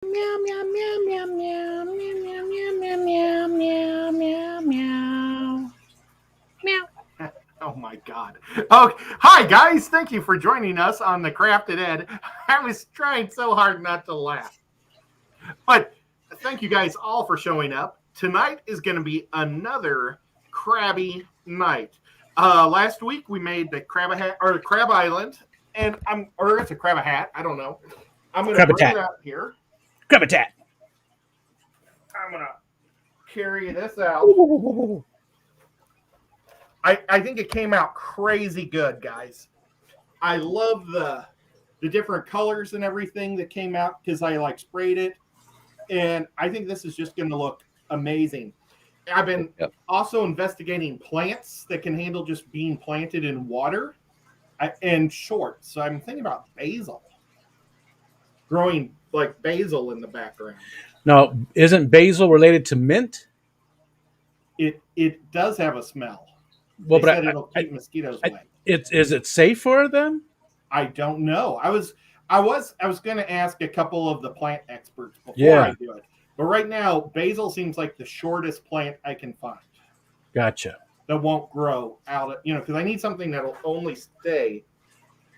Meow meow meow meow meow meow meow meow meow meow meow meow meow. Oh my God. Oh, hi guys. Thank you for joining us on the Crafted Ed. I was trying so hard not to laugh. But thank you guys all for showing up. Tonight is going to be another crabby night. Last week we made the Crab Island, and it's a crab hat. I don't know. I'm going to bring it up here. Crab-a-tat. I'm going to carry this out. I think it came out crazy good, guys. I love the different colors and everything that came out because I sprayed it. And I think this is just going to look amazing. I've been also investigating plants that can handle just being planted in water and short. So I'm thinking about basil. Growing like basil in the background. Now, isn't basil related to mint? It does have a smell. Well, but it'll keep mosquitoes away. Is it safe for them? I don't know. I was going to ask a couple of the plant experts before I do it. But right now, basil seems like the shortest plant I can find. Gotcha. That won't grow out of, because I need something that'll only stay,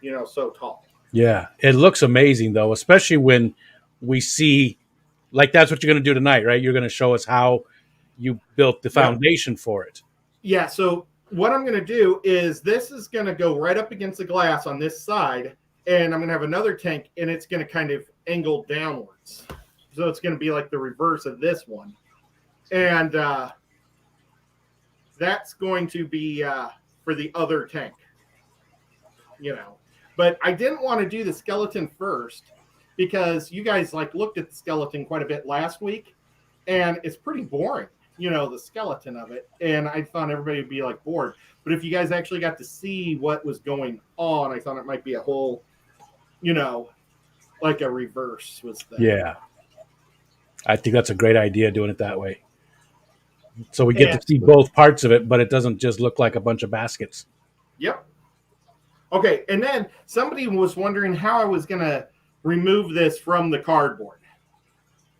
so tall. Yeah, it looks amazing though, especially when we see, that's what you're going to do tonight, right? You're going to show us how you built the foundation for it. Yeah. So what I'm going to do is this is going to go right up against the glass on this side, and I'm going to have another tank, and it's going to kind of angle downwards. So it's going to be like the reverse of this one. And that's going to be for the other tank, But I didn't want to do the skeleton first because you guys looked at the skeleton quite a bit last week, and it's pretty boring, the skeleton of it. And I thought everybody would be bored. But if you guys actually got to see what was going on, I thought it might be a whole, like a reverse was there. Yeah. I think that's a great idea doing it that way. So we get to see both parts of it, but it doesn't just look like a bunch of baskets. Yep. Okay, and then somebody was wondering how I was going to remove this from the cardboard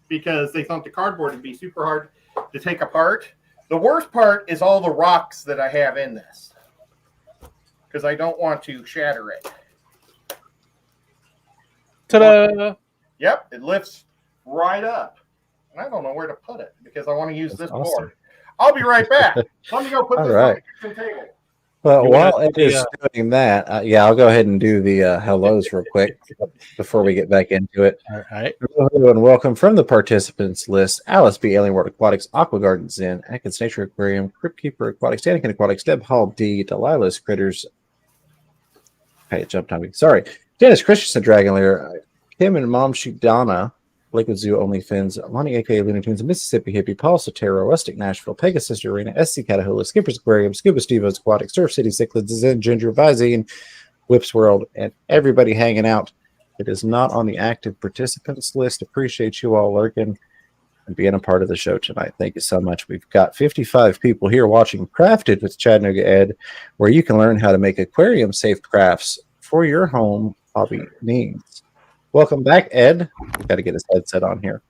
because they thought the cardboard would be super hard to take apart. The worst part is all the rocks that I have in this because I don't want to shatter it. Ta-da! Yep, it lifts right up. And I don't know where to put it because I want to use this board. I'll be right back. Let me go put this on the kitchen table. Well, while Ed is doing that, I'll go ahead and do the hellos real quick before we get back into it. All right. Hello and welcome from the participants list: Alice B. Alienwort Aquatics, Aqua Garden Zen, Atkins Nature Aquarium, Crypt Keeper Aquatics, Danikin Aquatics, Deb Hall D, Delilah's Critters. Hey, jump timing. Sorry. Dennis Christensen, Dragon Lair, Kim and Mom Donna, Liquid Zoo, OnlyFins, Lonnie aka Looney Tunes, Mississippi Hippie, Paul Sotero, Rustic Nashville, Pegasus Arena, SC Catahoula, Skipper's Aquarium, Scuba Stevo's Aquatic, Surf City Cichlids, Zen, Ginger, Visine, Whips World, and everybody hanging out. It is not on the active participants list. Appreciate you all lurking and being a part of the show tonight. Thank you so much. We've got 55 people here watching Crafted with Chattanooga Ed, where you can learn how to make aquarium-safe crafts for your home hobby needs. Welcome back, Ed. We've got to get his headset on here.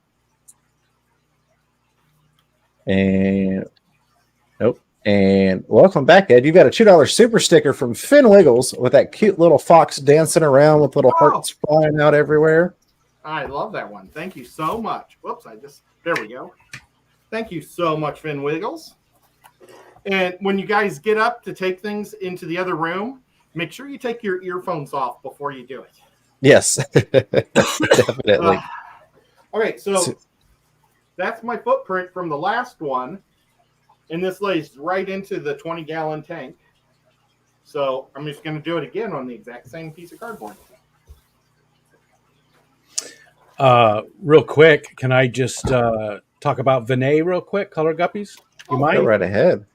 And welcome back, Ed. You got a $2 super sticker from Finn Wiggles with that cute little fox dancing around with little hearts flying out everywhere. I love that one. Thank you so much. Whoops, there we go. Thank you so much, Finn Wiggles. And when you guys get up to take things into the other room, make sure you take your earphones off before you do it. Yes, definitely. Okay, so that's my footprint from the last one, and this lays right into the 20-gallon tank. So I'm just going to do it again on the exact same piece of cardboard. Real quick, can I just talk about Vinay real quick, Color Guppies? You mind? Go right ahead.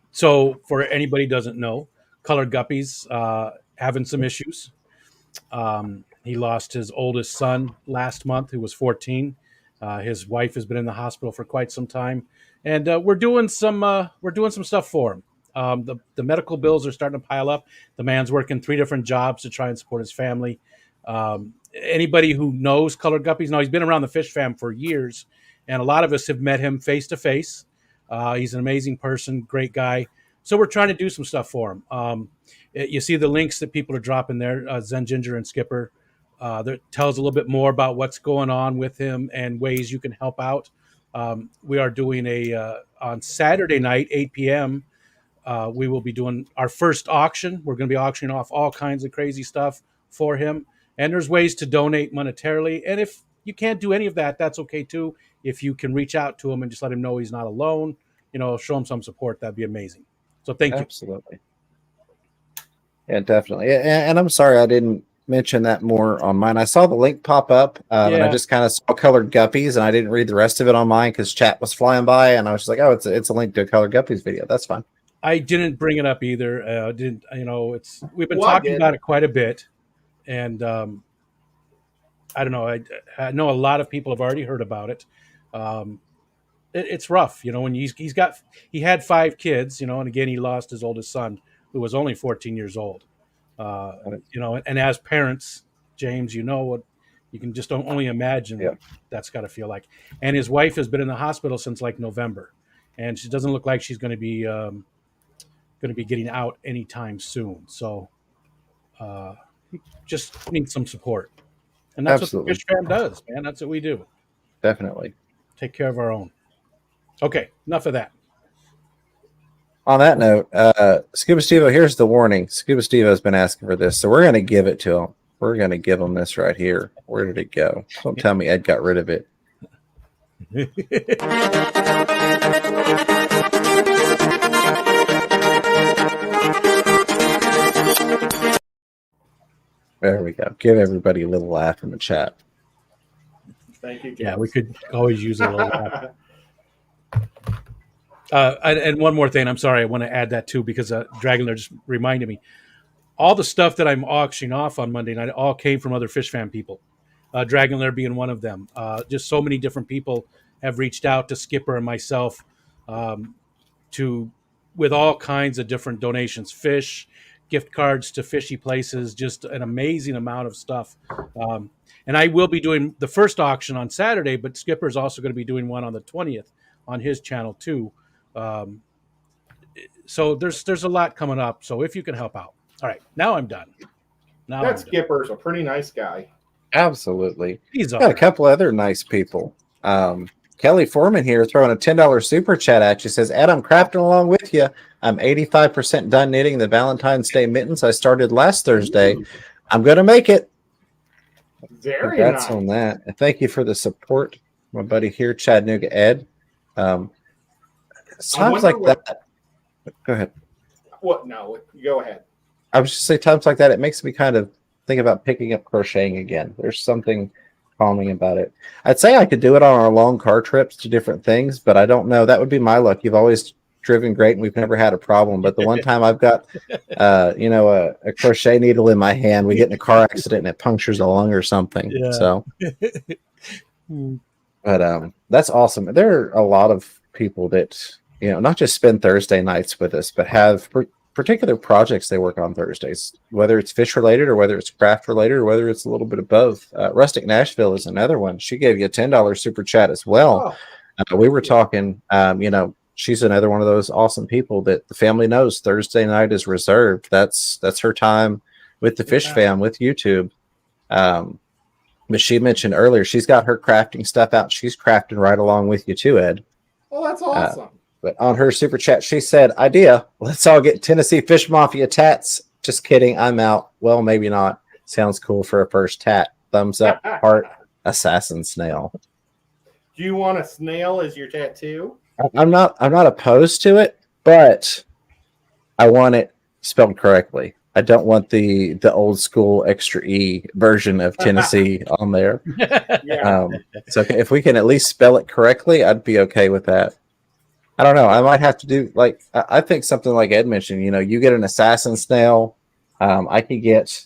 So for anybody who doesn't know, Color Guppies having some issues. He lost his oldest son last month, who was 14. His wife has been in the hospital for quite some time, and we're doing some stuff for him. The medical bills are starting to pile up. The man's working 3 different jobs to try and support his family. anybody who knows colored guppies, he's been around the fish fam for years, and a lot of us have met him face to face. He's an amazing person, great guy. So we're trying to do some stuff for him. You see the links that people are dropping there, Zen Ginger and Skipper. That tells a little bit more about what's going on with him and ways you can help out. We are doing on Saturday night, 8 p.m., we will be doing our first auction. We're going to be auctioning off all kinds of crazy stuff for him. And there's ways to donate monetarily. And if you can't do any of that, that's okay too. If you can reach out to him and just let him know he's not alone, show him some support, that'd be amazing. So thank you. Absolutely. Yeah, definitely. And I'm sorry I didn't mention that more on mine. I saw the link pop up and I just kind of saw colored guppies and I didn't read the rest of it on mine because chat was flying by and I was just like, oh, it's a link to a colored guppies video. That's fine. I didn't bring it up either. We've been talking about it quite a bit, and I don't know. I know a lot of people have already heard about it. It's rough, when he had 5 kids, and again he lost his oldest son, who was only 14 years old. And as parents, James, what you can just only imagine what that's got to feel like. And his wife has been in the hospital since like November, and she doesn't look like she's going to be getting out anytime soon. So just need some support. And that's what the Fish Fam does, man. That's what we do. Definitely. Take care of our own. Okay, enough of that. On that note, Scuba Steve-O, here's the warning. Scuba Steve-O has been asking for this, so we're going to give it to him. We're going to give him this right here. Where did it go? Don't tell me Ed got rid of it. There we go. Give everybody a little laugh in the chat. Thank you, James. Yeah, we could always use a little laugh. And one more thing, I'm sorry, I want to add that too, because Dragonler just reminded me. All the stuff that I'm auctioning off on Monday night all came from other Fish Fam people. Dragonler being one of them. Just so many different people have reached out to Skipper and myself with all kinds of different donations, fish, gift cards to fishy places, just an amazing amount of stuff. And I will be doing the first auction on Saturday, but Skipper's also going to be doing one on the 20th on his channel too. So there's a lot coming up. So if you can help out. All right, now I'm done. That Skipper's a pretty nice guy. Absolutely. He's got a couple other nice people. Kelly Foreman here throwing a $10 super chat at you. Says, Ed, I'm crafting along with you. I'm 85% done knitting the Valentine's Day mittens I started last Thursday. I'm going to make it. Very Congrats nice on that. And thank you for the support, my buddy here, Chattanooga Ed. Times like that. Go ahead. What? No, go ahead. I was just saying, times like that, it makes me kind of think about picking up crocheting again. There's something calming about it. I'd say I could do it on our long car trips to different things, but I don't know. That would be my luck. You've always driven great, and we've never had a problem. But the one time I've got, a crochet needle in my hand, we get in a car accident and it punctures a lung or something. Yeah. So, but that's awesome. There are a lot of people that not just spend Thursday nights with us, but have particular projects they work on Thursdays, whether it's fish related or whether it's craft related or whether it's a little bit of both. Rustic Nashville is another one. She gave you a $10 super chat as well. We were talking, she's another one of those awesome people that the family knows Thursday night is reserved. That's her time with the Fish Fam, with YouTube. But she mentioned earlier, she's got her crafting stuff out. She's crafting right along with you too, Ed. Oh, that's awesome. But on her super chat, she said, idea, let's all get Tennessee Fish Mafia tats. Just kidding, I'm out. Well, maybe not. Sounds cool for a first tat. Thumbs up, heart, assassin snail. Do you want a snail as your tattoo? I'm not opposed to it, but I want it spelled correctly. I don't want the old school extra E version of Tennessee on there. Yeah. So if we can at least spell it correctly, I'd be okay with that. I don't know. I might have to do I think something like Ed mentioned. You get an assassin snail. I could get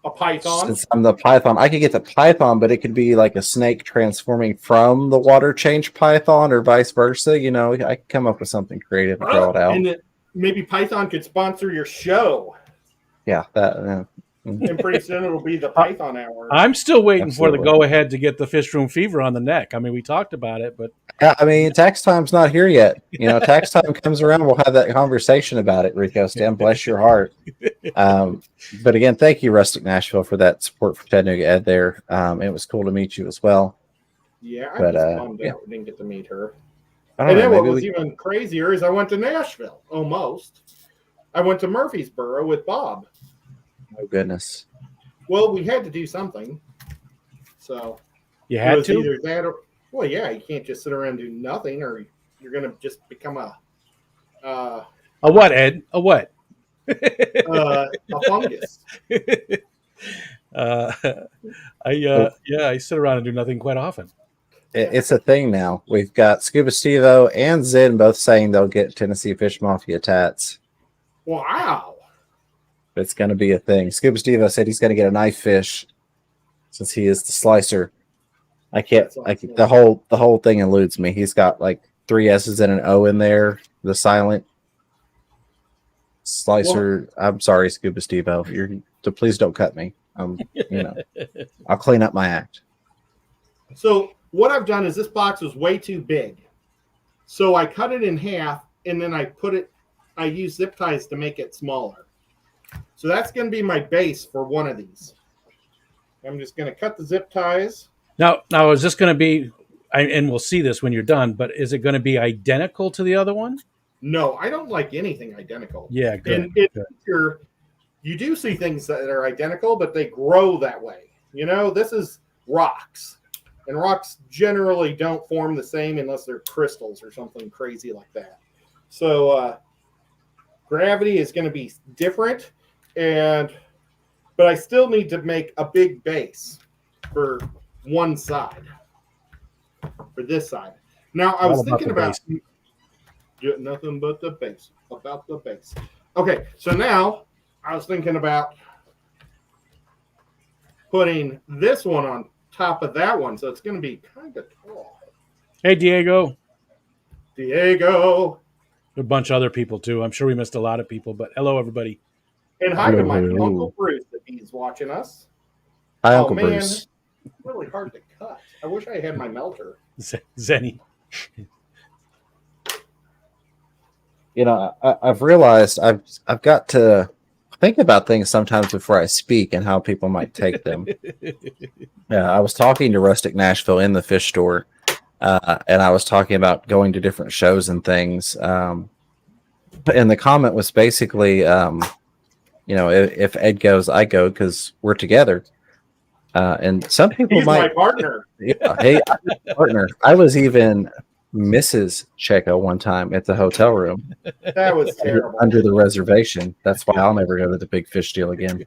a python. Since I'm the python, I could get the python, but it could be like a snake transforming from the water change python, or vice versa. I could come up with something creative and draw it out. And maybe Python could sponsor your show. Yeah, that And pretty soon it'll be the Python hour. I'm still waiting for the Absolutely. go-ahead to get the fish room fever on the neck. I mean, we talked about it, but I mean, tax time's not here yet. Tax time comes around, we'll have that conversation about it, Rico. Stan, bless your heart. But again, thank you, Rustic Nashville, for that support for Chattanooga Ed there. It was cool to meet you as well. Yeah, I But, just bummed out we didn't get to meet her. I don't And know, then what maybe was even crazier is I went to Nashville, almost. I went to Murfreesboro with Bob. oh goodness. Well, we had to do something. So you it had was to. either that or, well, yeah, you can't just sit around and do nothing or you're going to just become a what, Ed? A what? a fungus. I sit around and do nothing quite often. It's a thing now. We've got Scuba Steve-O and Zen both saying they'll get Tennessee Fish Mafia tats. Wow. It's going to be a thing. Scuba Steve-O said he's going to get a knife fish since he is the slicer. I can't. The whole thing eludes me. He's got like 3 S's and an O in there. The silent slicer. Well, I'm sorry, Scuba Steve-O. Please don't cut me. I'll clean up my act. So what I've done is this box was way too big. So I cut it in half and then I use zip ties to make it smaller. So that's going to be my base for one of these. I'm just going to cut the zip ties. Now is this going to be, and we'll see this when you're done, but is it going to be identical to the other one? No, I don't like anything identical. Yeah, good. You do see things that are identical, but they grow that way. This is rocks. And rocks generally don't form the same unless they're crystals or something crazy like that. So gravity is going to be different, but I still need to make a big base for one side, for this side. Now, I was thinking about nothing but the base, about the base. Okay, so now I was thinking about putting this one on top of that one, so it's going to be kind of tall. Hey, Diego. A bunch of other people too. I'm sure we missed a lot of people, but hello, everybody. And hi to my Uncle Bruce if he's watching us. Hi, Uncle Bruce. It's really hard to cut. I wish I had my melter. Zenny. I've realized I've got to think about things sometimes before I speak and how people might take them. Yeah, I was talking to Rustic Nashville in the fish store, and I was talking about going to different shows and things. And the comment was basically, if Ed goes, I go because we're together. And some people He's my partner. Yeah, hey, partner. I was even Mrs. Checo one time at the hotel room. That was terrible. Under the reservation. That's why I'll never go to the big fish deal again.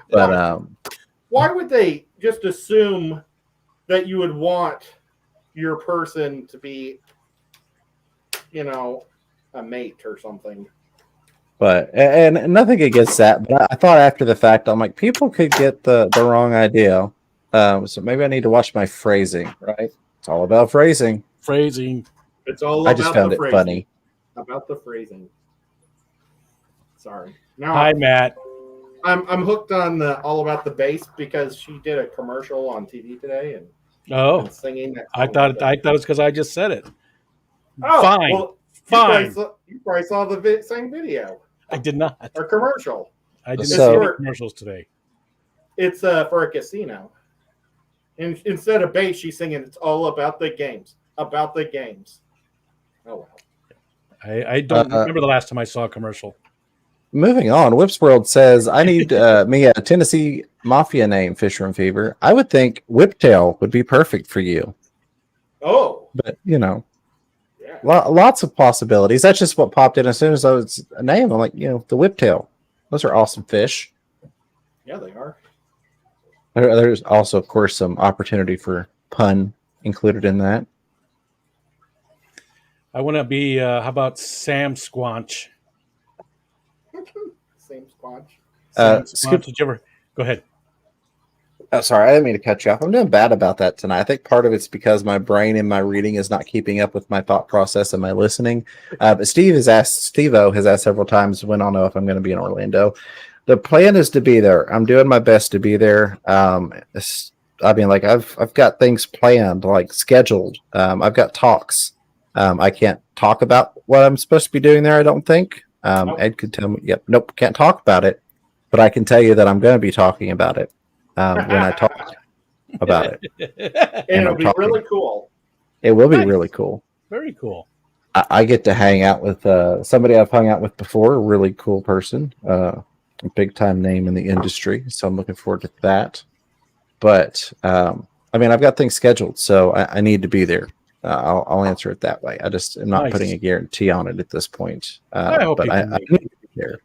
But why would they just assume that you would want your person to be, a mate or something? But and nothing against that. But I thought after the fact, I'm like, people could get the wrong idea. So maybe I need to watch my phrasing. Right? It's all about phrasing. It's all. I just found it funny. About the phrasing. Sorry. Now, hi, Matt. I'm hooked on the all about the bass because she did a commercial on TV today and singing that. I thought it's because I just said it. Oh, fine. Well, fine. You probably saw the same video. I did not. Or commercial. I didn't see any commercials today. It's for a casino. And instead of bass, she's singing, it's all about the games. About the games. Oh, wow. I don't remember the last time I saw a commercial. Moving on, Whips World says, I need me a Tennessee Mafia name, Fisherman Fever. I would think Whiptail would be perfect for you. Oh. But, lots of possibilities. That's just what popped in as soon as I was a name. I'm like, the Whiptail. Those are awesome fish. Yeah, they are. There's also, of course, some opportunity for pun included in that. I want to be, how about Sam Squanch? Same Squanch. Squanch, did you ever? Go ahead. Oh, sorry, I didn't mean to cut you off. I'm doing bad about that tonight. I think part of it's because my brain and my reading is not keeping up with my thought process and my listening. But Steve-O has asked several times when I'll know if I'm going to be in Orlando. The plan is to be there. I'm doing my best to be there. I mean, like I've got things planned, like scheduled. I've got talks. I can't talk about what I'm supposed to be doing there. I don't think. Nope. Ed could tell me. Yep. Nope. Can't talk about it. But I can tell you that I'm going to be talking about it when I talk about it. And it'll I'm be talking. really cool. It will be Nice. really cool. Very cool. I get to hang out with somebody I've hung out with before. A really cool person. A big time name in the industry. So I'm looking forward to that. But I mean, I've got things scheduled, so I need to be there. I'll answer it that way. I'm not Nice. putting a guarantee on it at this point. I hope but you I can make need to be there.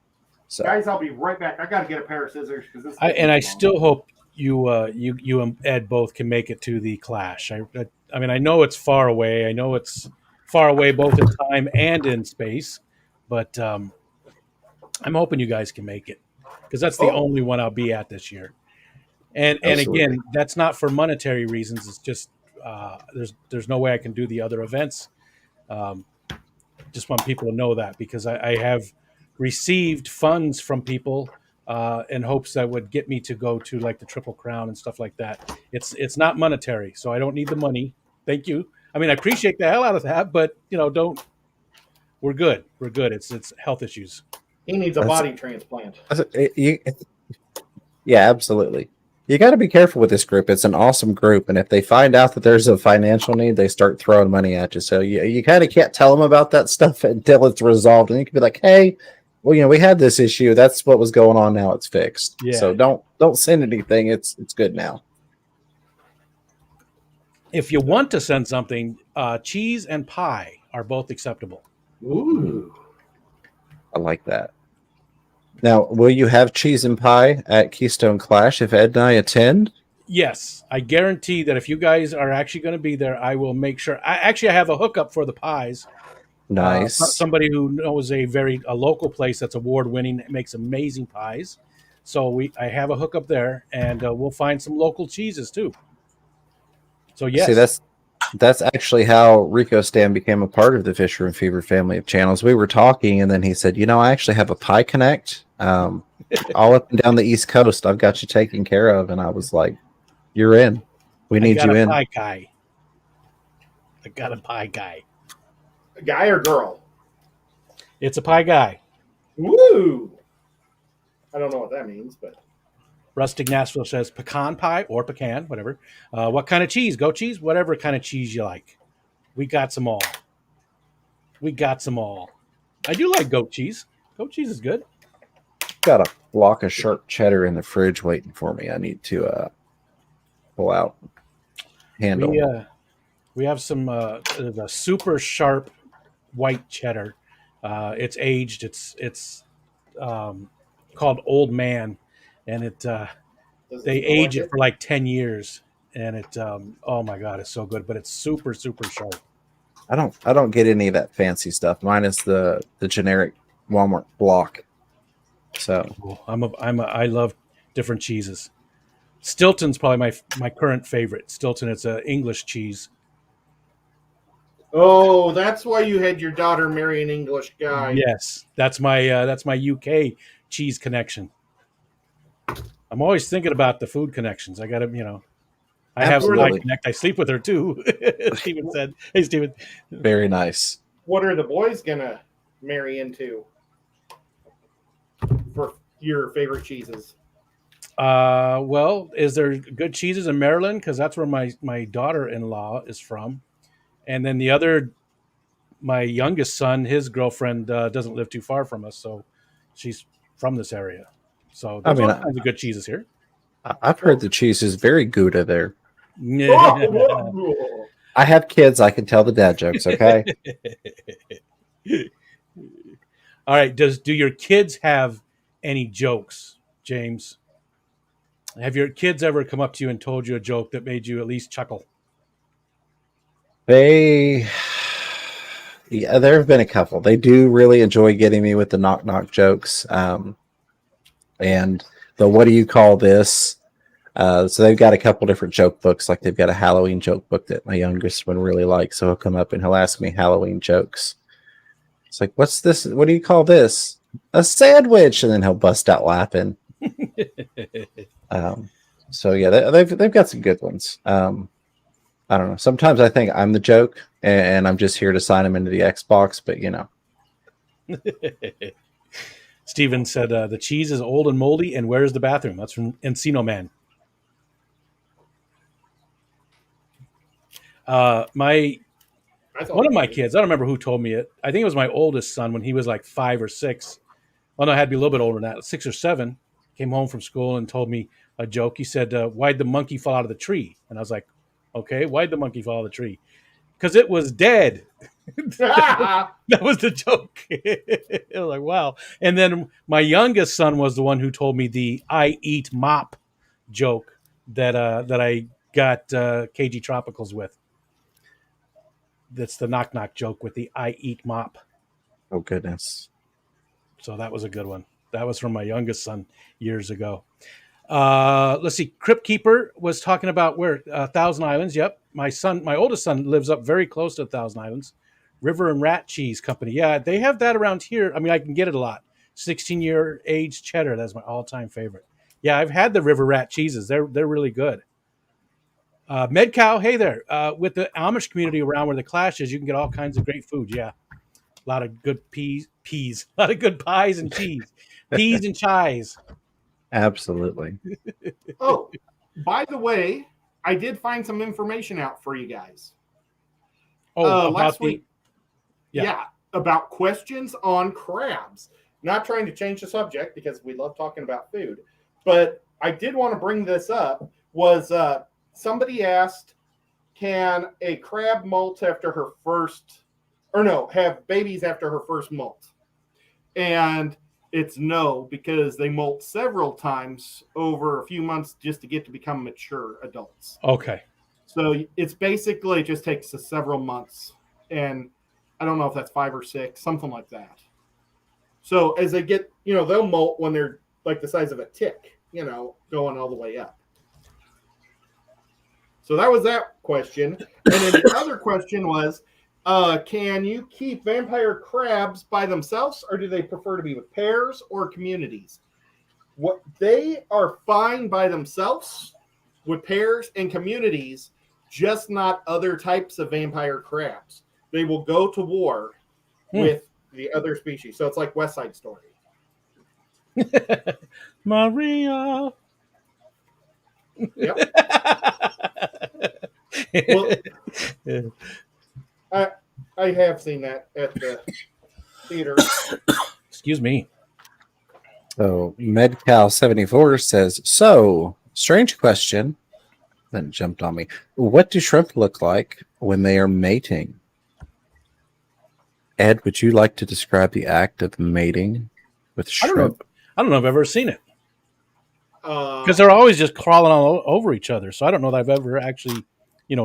So Guys, I'll be right back. I got to get a pair of scissors because this. I still hope you and Ed both can make it to the Clash. I mean, I know it's far away. I know it's far away both in time and in space, but I'm hoping you guys can make it because that's the only one I'll be at this year. And Absolutely. again, that's not for monetary reasons. It's just there's no way I can do the other events. Just want people to know that because I have received funds from people in hopes that would get me to go to like the Triple Crown and stuff like that. It's not monetary, so I don't need the money. Thank you. I mean, I appreciate the hell out of that, but don't. We're good. We're good. It's health issues. He needs a body transplant. Yeah, absolutely. You got to be careful with this group. It's an awesome group, and if they find out that there's a financial need, they start throwing money at you. So you kind of can't tell them about that stuff until it's resolved, and you can be like, "Hey, well, we had this issue. That's what was going on. Now it's fixed. Yeah. So don't send anything. It's good now." If you want to send something, cheese and pie are both acceptable. Ooh. I like that. Now, will you have cheese and pie at Keystone Clash if Ed and I attend? Yes, I guarantee that if you guys are actually going to be there, I will make sure. I have a hookup for the pies. Nice. Somebody who knows a local place that's award winning, makes amazing pies. So I have a hookup there, and we'll find some local cheeses too. So yes, See, that's actually how Rico Stan became a part of the Fisher and Fever family of channels. We were talking, and then he said, I actually have a Pie Connect all up and down the East Coast. I've got you taken care of. And I was like, you're in. We need you in. Pie guy. I got a pie guy. A guy or girl? It's a pie guy. Woo! I don't know what that means, but Rustic Nashville says pecan pie or pecan, whatever. What kind of cheese? Goat cheese? Whatever kind of cheese you like. We got some all. I do like goat cheese. Goat cheese is good. Got a block of sharp cheddar in the fridge waiting for me. I need to pull out. Handle. We have some the super sharp white cheddar. It's aged. It's called Old Man, and they age it for like 10 years, and it oh my god, it's so good. But it's super sharp. I don't get any of that fancy stuff. Mine is the generic Walmart block. So I love different cheeses. Stilton's probably my current favorite. Stilton, it's an English cheese. Oh, that's why you had your daughter marry an English guy. Yes, that's my UK cheese connection. I'm always thinking about the food connections. I got to, I have a Absolutely. connect. I sleep with her too. Steven said, "Hey, Steven." Very nice. What are the boys gonna marry into for your favorite cheeses? Well, is there good cheeses in Maryland? Because that's where my daughter-in-law is from, and then my youngest son, his girlfriend doesn't live too far from us, so she's from this area. So there's all kinds of good cheeses here. I've heard the cheese is very Gouda there. Oh, I have kids. I can tell the dad jokes. Okay. All right. Do your kids have any jokes, James? Have your kids ever come up to you and told you a joke that made you at least chuckle? Yeah, there have been a couple. They do really enjoy getting me with the knock jokes. And the what do you call this? So they've got a couple different joke books. Like they've got a Halloween joke book that my youngest one really likes. So he'll come up and he'll ask me Halloween jokes. It's like, what's this? What do you call this? a sandwich, and then he'll bust out laughing. So yeah, they've got some good ones. I don't know. Sometimes I think I'm the joke, and I'm just here to sign him into the Xbox. But you know, Steven said the cheese is old and moldy, and where's the bathroom? That's from Encino Man. One of my kids, I don't remember who told me it. I think it was my oldest son when he was like 5 or 6. Well, no, I had to be a little bit older than that, 6 or 7. Came home from school and told me a joke. He said, "Why'd the monkey fall out of the tree?" And I was like, "Okay, why'd the monkey fall out of the tree?" Because it was dead. That was the joke. I was like, wow. And then my youngest son was the one who told me the "I eat mop" joke that I got KG Tropicals with. That's the knock knock joke with the "I eat mop." oh goodness. So that was a good one. That was from my youngest son years ago. Let's see. Crypt Keeper was talking about where Thousand Islands. Yep, my oldest son, lives up very close to Thousand Islands. River and Rat Cheese Company. Yeah, they have that around here. I mean, I can get it a lot. 16-year aged cheddar. That's my all-time favorite. Yeah, I've had the River Rat cheeses. They're really good. MedCow, hey there. With the Amish community around where the Clash is, you can get all kinds of great food. Yeah, a lot of good peas, a lot of good pies and cheese, peas and chies. Absolutely. Oh, by the way, I did find some information out for you guys. Oh, last week. Yeah. Yeah, about questions on crabs. Not trying to change the subject because we love talking about food, but I did want to bring this up. Was somebody asked, can a crab molt after her first, or no, have babies after her first molt? And it's no, because they molt several times over a few months just to get to become mature adults. Okay. So it's basically, it just takes several months. And I don't know if that's 5 or 6, something like that. So as they get, they'll molt when they're like the size of a tick, going all the way up. So that was that question. And then the other question was, can you keep vampire crabs by themselves, or do they prefer to be with pairs or communities? What they are fine by themselves with pairs and communities, just not other types of vampire crabs. They will go to war with the other species. So it's like West Side Story. Maria. Yep. Well, I have seen that at the theater. Excuse me. So MedCal74 says, so strange question. Then jumped on me. What do shrimp look like when they are mating? Ed, would you like to describe the act of mating with shrimp? I don't know if I've ever seen it. Because they're always just crawling all over each other. So I don't know that I've ever actually,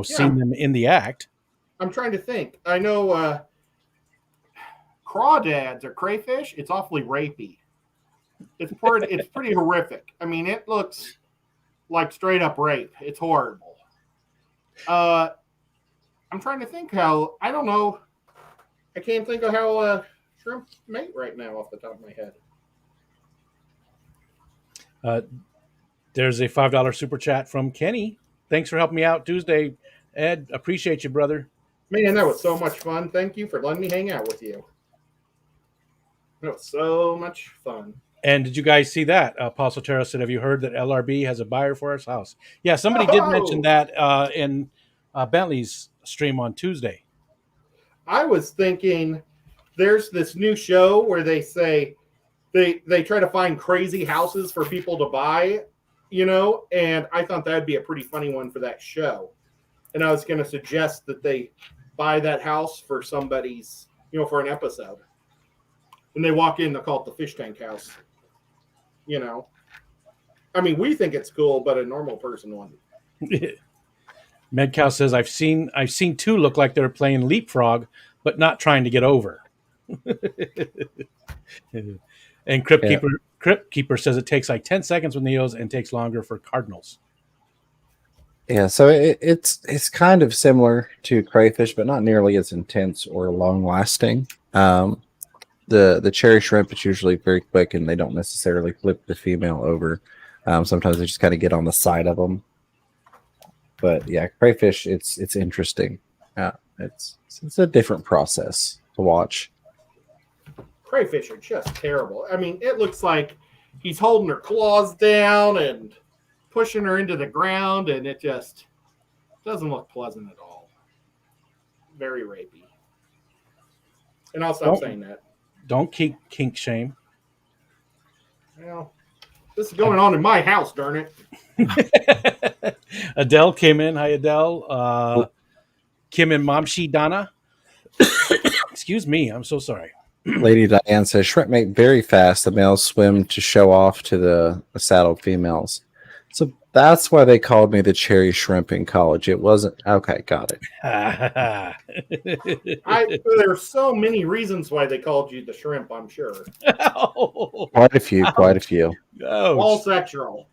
seen them in the act. I'm trying to think. I know crawdads or crayfish, it's awfully rapey. It's pretty horrific. I mean, it looks like straight up rape. It's horrible. I'm trying to think how, I don't know. I can't think of how shrimp mate right now off the top of my head. There's a $5 super chat from Kenny. Thanks for helping me out Tuesday, Ed. Appreciate you, brother. Man, that was so much fun. Thank you for letting me hang out with you. That was so much fun. And did you guys see that? Paul Sotero said, have you heard that LRB has a buyer for his house? Yeah, somebody did mention that in Bentley's stream on Tuesday. I was thinking there's this new show where they say they try to find crazy houses for people to buy, and I thought that'd be a pretty funny one for that show. And I was going to suggest that they buy that house for somebody's, for an episode. And they walk in, they'll call it the fish tank house. I mean, we think it's cool, but a normal person wouldn't. Medcow says, I've seen two look like they're playing leapfrog, but not trying to get over. And Crypt Keeper says it takes like 10 seconds with Neos and takes longer for Cardinals. Yeah, so it's kind of similar to crayfish, but not nearly as intense or long lasting. The the cherry shrimp, it's usually very quick, and they don't necessarily flip the female over. Sometimes they just kind of get on the side of them. But yeah, crayfish, it's interesting. It's a different process to watch. Crayfish are just terrible. I mean, it looks like he's holding her claws down and pushing her into the ground, and it just doesn't look pleasant at all. Very rapey. And I'll stop saying that. Don't kink shame. Well, this is going on in my house, darn it. Adele came in. Hi, Adele. Kim and Momshi Donna. Excuse me. I'm so sorry. Lady Diane says shrimp mate very fast. The males swim to show off to the saddled females. So that's why they called me the cherry shrimp in college. It wasn't okay. Got it. There are so many reasons why they called you the shrimp. I'm sure. Quite a few. Quite a few. All sexual.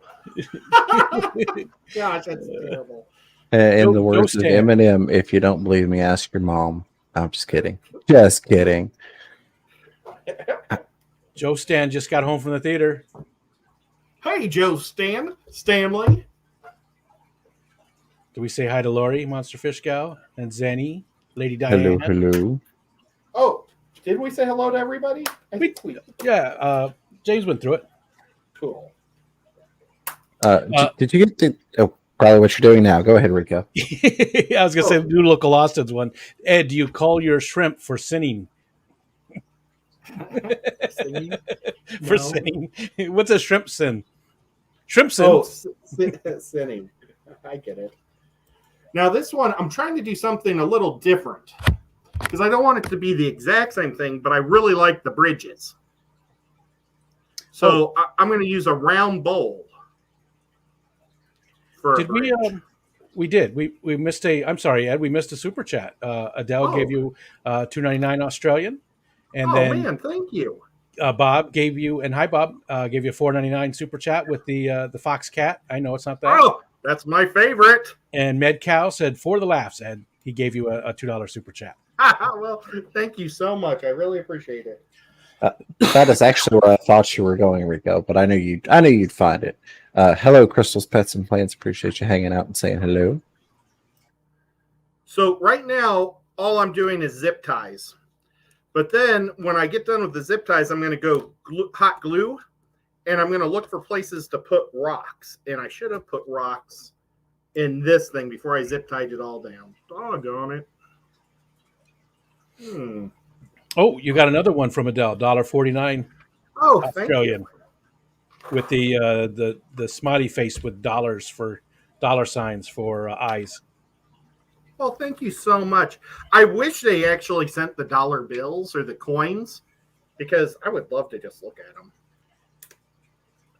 Gosh, that's terrible. In the words of Eminem, if you don't believe me, ask your mom. I'm just kidding. Just kidding. Joe Stan just got home from the theater. Hey, Joe Stanley. Do we say hi to Lori, Monster Fish Gal, and Zenny, Lady Diana? Hello. Oh, did we say hello to everybody? I think we Yeah, James went through it. Cool. Did you get the... probably what you're doing now. Go ahead, Rico. I was going to say, do local Austin's one. Ed, do you call your shrimp for sinning? Singing? For No. sinning. What's a shrimp sin? Shrimp sin. Oh, sinning. I get it. Now, this one, I'm trying to do something a little different because I don't want it to be the exact same thing, but I really like the bridges. So I'm going to use a round bowl. Did we? We did. We missed a. I'm sorry, Ed. We missed a super chat. Adele gave you $2.99 Australian, and then man, thank you. Bob gave you, and hi Bob, gave you a $4.99 super chat with the Fox Cat. I know it's not that. Oh, that's my favorite. And Medcow said for the laughs, Ed. He gave you a $2 super chat. Well, thank you so much. I really appreciate it. That is actually where I thought you were going, Rico, but I knew you'd find it. Hello, Crystal's Pets and Plants. Appreciate you hanging out and saying hello. So right now, all I'm doing is zip ties. But then when I get done with the zip ties, I'm going to go hot glue, and I'm going to look for places to put rocks. And I should have put rocks in this thing before I zip tied it all down. Doggone it. Oh, you got another one from Adele, $1.49. Oh, Australian. Thank you. With the smiley face with dollars for dollar signs for eyes. Well, thank you so much. I wish they actually sent the dollar bills or the coins because I would love to just look at them.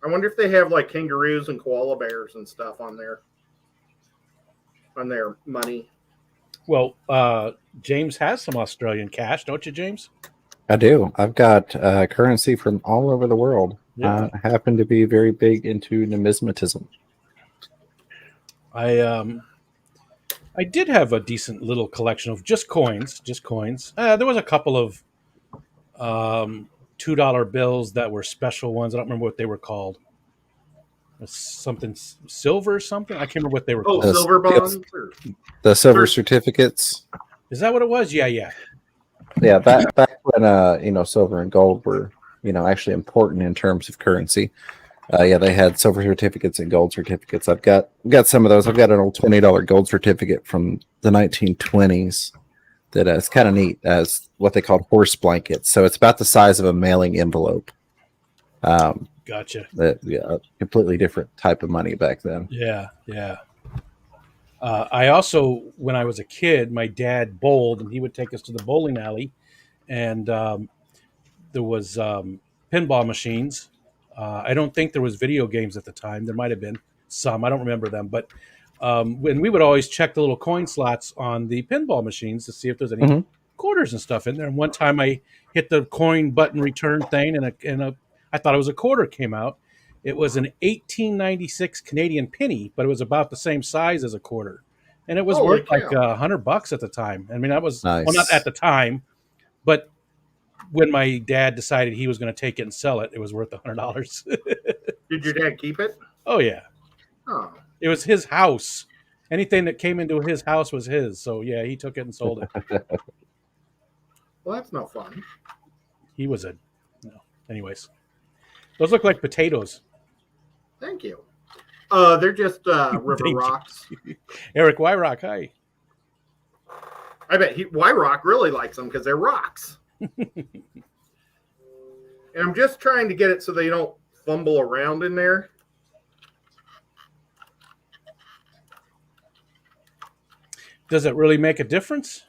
I wonder if they have like kangaroos and koala bears and stuff on their money. Well, James has some Australian cash, don't you, James? I do. I've got currency from all over the world. Yeah. I happen to be very big into numismatism. I did have a decent little collection of just coins. There was a couple of $2 bills that were special ones. I don't remember what they were called. Something silver or something. I can't remember what they were called. Silver bonds. The silver certificates. Is that what it was? Yeah. Yeah, back when silver and gold were actually important in terms of currency. They had silver certificates and gold certificates. I've got some of those. I've got an old $20 gold certificate from the 1920s that is kind of neat as what they called horse blankets. So it's about the size of a mailing envelope. Gotcha. A completely different type of money back then. Yeah. I also, when I was a kid, my dad bowled, and he would take us to the bowling alley, and there was pinball machines. I don't think there was video games at the time. There might have been some. I don't remember them. But when we would always check the little coin slots on the pinball machines to see if there's any quarters and stuff in there. And one time I hit the coin button return thing, and I thought it was a quarter came out. It was an 1896 Canadian penny, but it was about the same size as a quarter. And it was worth like $100 at the time. I mean, that was, nice. Well, not at the time, but when my dad decided he was going to take it and sell it, it was worth $100. Did your dad keep it? Oh yeah, Oh, it was his house. Anything that came into his house was his. So yeah, he took it and sold it. well, that's no fun. He was a no. Anyways, those look like potatoes. Thank you. They're just river Thank you. rocks. Eric Wyrock, hi. I bet Wyrock really likes them because they're rocks. And I'm just trying to get it so they don't fumble around in there. Does it really make a difference?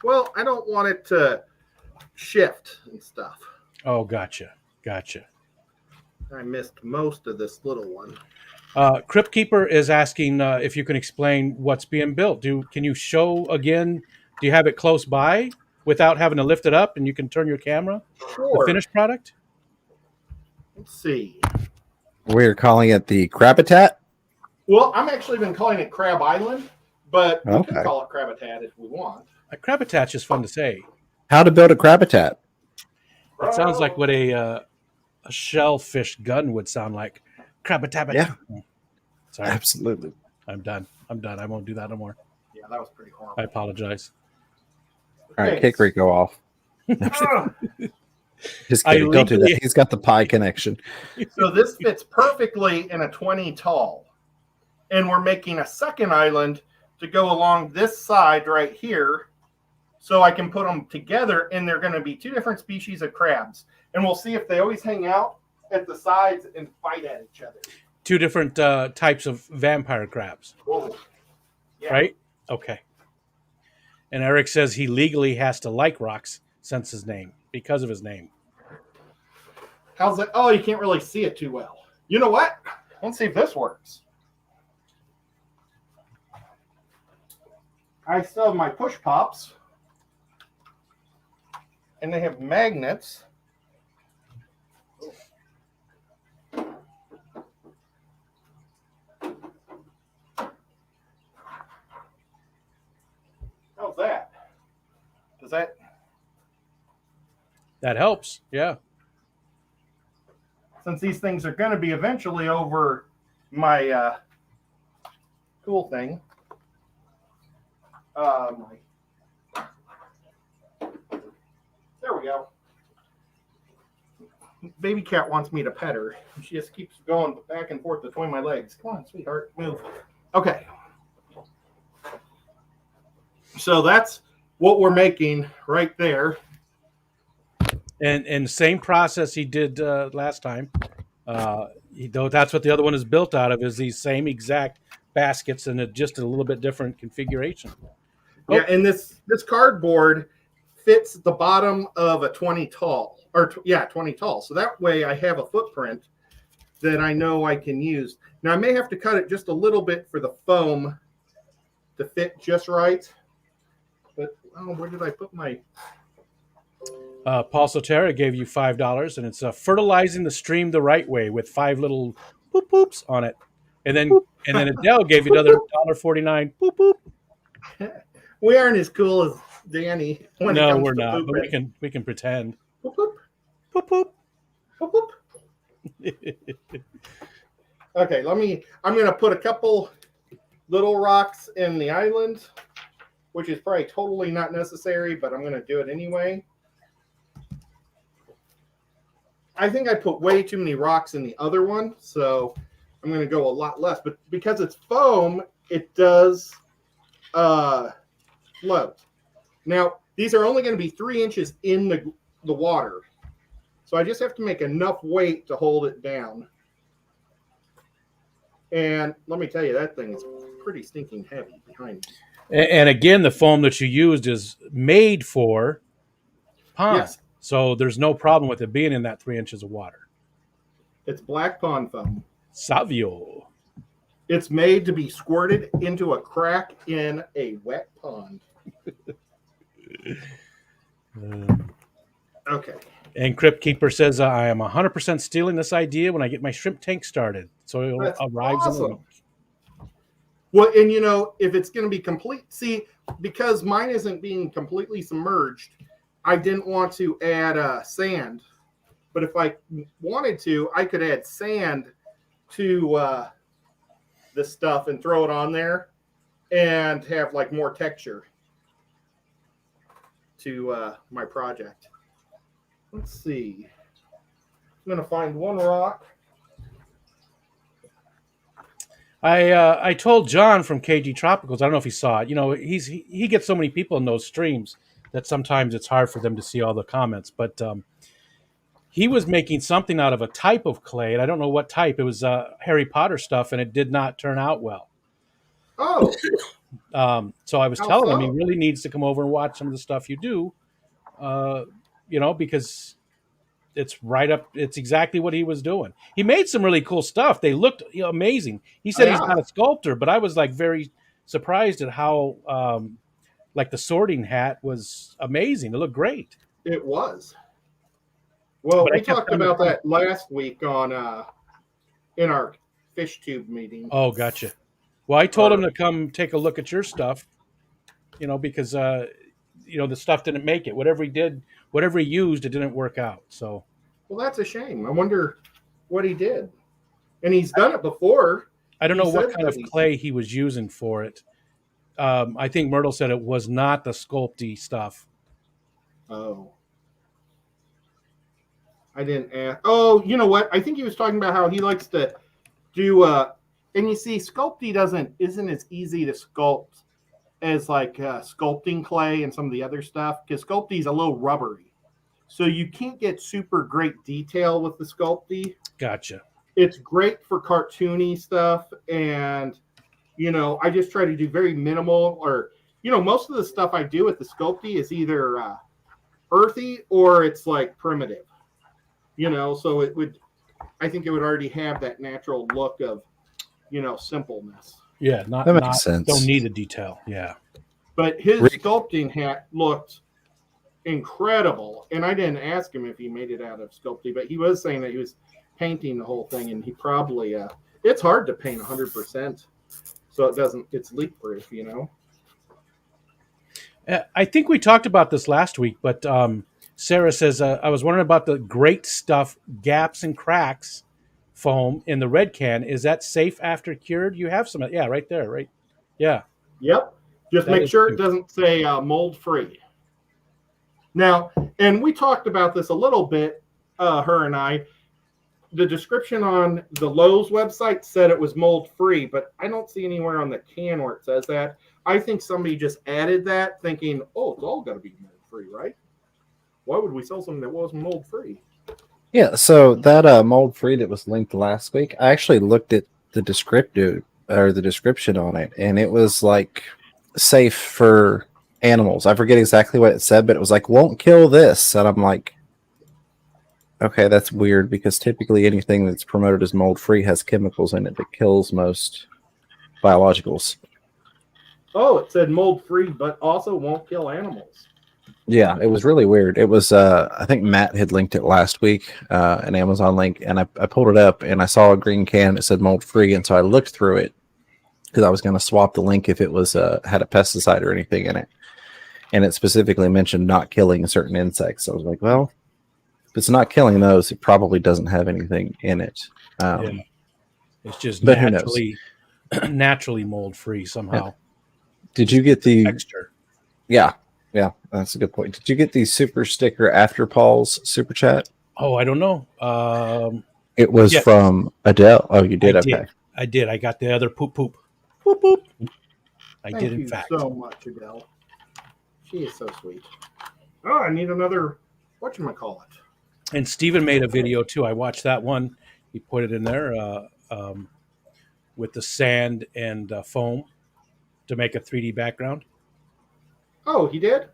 Well, I don't want it to shift and stuff. Oh, gotcha. I missed most of this little one. Crypt Keeper is asking if you can explain what's being built. Can you show again? Do you have it close by without having to lift it up, and you can turn your camera? Sure. The finished product. Let's see. We're calling it the Crabitat. Well, I'm actually been calling it Crab Island, but we Okay. can call it Crabitat if we want. A crab attach is fun to say. How to build a Crabitat? It sounds like what a shellfish gun would sound like. Crab-a-tab-a. Yeah. Sorry, Absolutely. I'm done. I won't do that no more. Yeah, that was pretty horrible. I apologize. All right, Okay. kick Rico off. Just kidding. Don't do that. He's got the pie connection. So this fits perfectly in a 20 tall. And we're making a second island to go along this side right here. So I can put them together, and they're going to be two different species of crabs. And we'll see if they always hang out at the sides and fight at each other. Two different types of vampire crabs, Whoa. Yeah. right? Okay. And Eric says he legally has to like rocks because of his name. How's it? Oh, you can't really see it too well. You know what? Let's see if this works. I still have my push pops. And they have magnets. How's that? Does that? That helps. Yeah. Since these things are going to be eventually over my cool thing. There we go. Baby cat wants me to pet her. She just keeps going back and forth between my legs. Come on, sweetheart, move. Okay. So that's what we're making right there. And same process he did last time. Though that's what the other one is built out of, is these same exact baskets in just a little bit different configuration. Oh. Yeah, and this cardboard fits the bottom of a 20 tall. 20 tall. So that way I have a footprint that I know I can use. Now I may have to cut it just a little bit for the foam to fit just right. But where did I put my... Paul Sotera gave you $5, and it's fertilizing the stream the right way with 5 little boop boops on it. And then Adele gave you another $1.49. Boop boop. We aren't as cool as Danny. No, we're not. But we can pretend. Boop, boop. Boop boop. Boop, boop. Okay, I'm going to put a couple little rocks in the island, which is probably totally not necessary, but I'm going to do it anyway. I think I put way too many rocks in the other one, so I'm going to go a lot less. But because it's foam, it does float. Now, these are only going to be 3 inches in the water. So I just have to make enough weight to hold it down. And let me tell you, that thing is pretty stinking heavy behind me. And again, the foam that you used is made for pond. Yes. So there's no problem with it being in that 3 inches of water. It's black pond foam. Savio. It's made to be squirted into a crack in a wet pond. Okay. And Crypt Keeper says, I am 100% stealing this idea when I get my shrimp tank started. So it That's arrives in a awesome. week. Well, and if it's going to be complete, see, because mine isn't being completely submerged, I didn't want to add sand, but if I wanted to, I could add sand to the stuff and throw it on there and have like more texture to my project. Let's see. I'm going to find one rock. I told John from KG Tropicals. I don't know if he saw it. You know, he gets so many people in those streams that sometimes it's hard for them to see all the comments. But he was making something out of a type of clay, and I don't know what type. It was Harry Potter stuff, and it did not turn out well. Oh, So I was how telling him he so? really needs to come over and watch some of the stuff you do. You know, because it's right up. It's exactly what he was doing. He made some really cool stuff. They looked amazing. He said he's Yeah, not a sculptor, but I was like very surprised at how like the sorting hat was amazing. It looked great. it was. Well, But I we kept talked trying to about find. that last week on in our fish tube meeting. Oh, gotcha. Well, I told him Or to come take a look at your stuff. You know, because you know the stuff didn't make it. Whatever he did, whatever he used, it didn't work out. So well, that's a shame. I wonder what he did. And he's done it before. I don't He know what said kind that of he's. clay he was using for it. I think Myrtle said it was not the sculpty stuff. Oh, I didn't ask. Oh, you know what? I think he was talking about how he likes to do. And you see, Sculpty isn't as easy to sculpt as like sculpting clay and some of the other stuff because Sculpty is a little rubbery, so you can't get super great detail with the Sculpty. Gotcha. It's great for cartoony stuff, and I just try to do very minimal, or most of the stuff I do with the Sculpty is either earthy or it's like primitive. So I think it would already have that natural look of simpleness. Yeah, That makes sense. Don't need a detail. Yeah. But his Rick- sculpting hat looked incredible, and I didn't ask him if he made it out of Sculpty, but he was saying that he was painting the whole thing, and he probably it's hard to paint 100%, so it's leak proof. I think we talked about this last week, but Sarah says I was wondering about the great stuff gaps and cracks foam in the red can. Is that safe after cured? You have some, yeah, right there, right? Yeah, Yep. Just that make is sure true. it doesn't say mold free. Now, and we talked about this a little bit, her and I. The description on the Lowe's website said it was mold free, but I don't see anywhere on the can where it says that. I think somebody just added that thinking, oh, it's all got to be mold free, right? Why would we sell something that wasn't mold free? Yeah, so that mold free that was linked last week, I actually looked at the descriptive or the description on it, and it was like safe for animals. I forget exactly what it said, but it was like won't kill this, and I'm like, okay, that's weird because typically anything that's promoted as mold free has chemicals in it that kills most biologicals. Oh, it said mold free, but also won't kill animals. Yeah, it was really weird. It was I think Matt had linked it last week, an Amazon link, and I pulled it up and I saw a green can that said mold free, and so I looked through it because I was going to swap the link if it was had a pesticide or anything in it, and it specifically mentioned not killing certain insects. So I was like, well, if it's not killing those, it probably doesn't have anything in it. Yeah. It's just But who knows? naturally mold free somehow. Did you get the? Texture? Yeah, that's a good point. Did you get the super sticker after Paul's super chat? Oh, I don't know. It was Yes. from Adele. Oh, you did. Okay. I did. I got the other poop. Poop, poop. I Thank did, you in fact. so much, Adele. She is so sweet. Oh, I need another, whatchamacallit. And Steven made a video too. I watched that one. He put it in there with the sand and foam to make a 3D background. Oh, he did?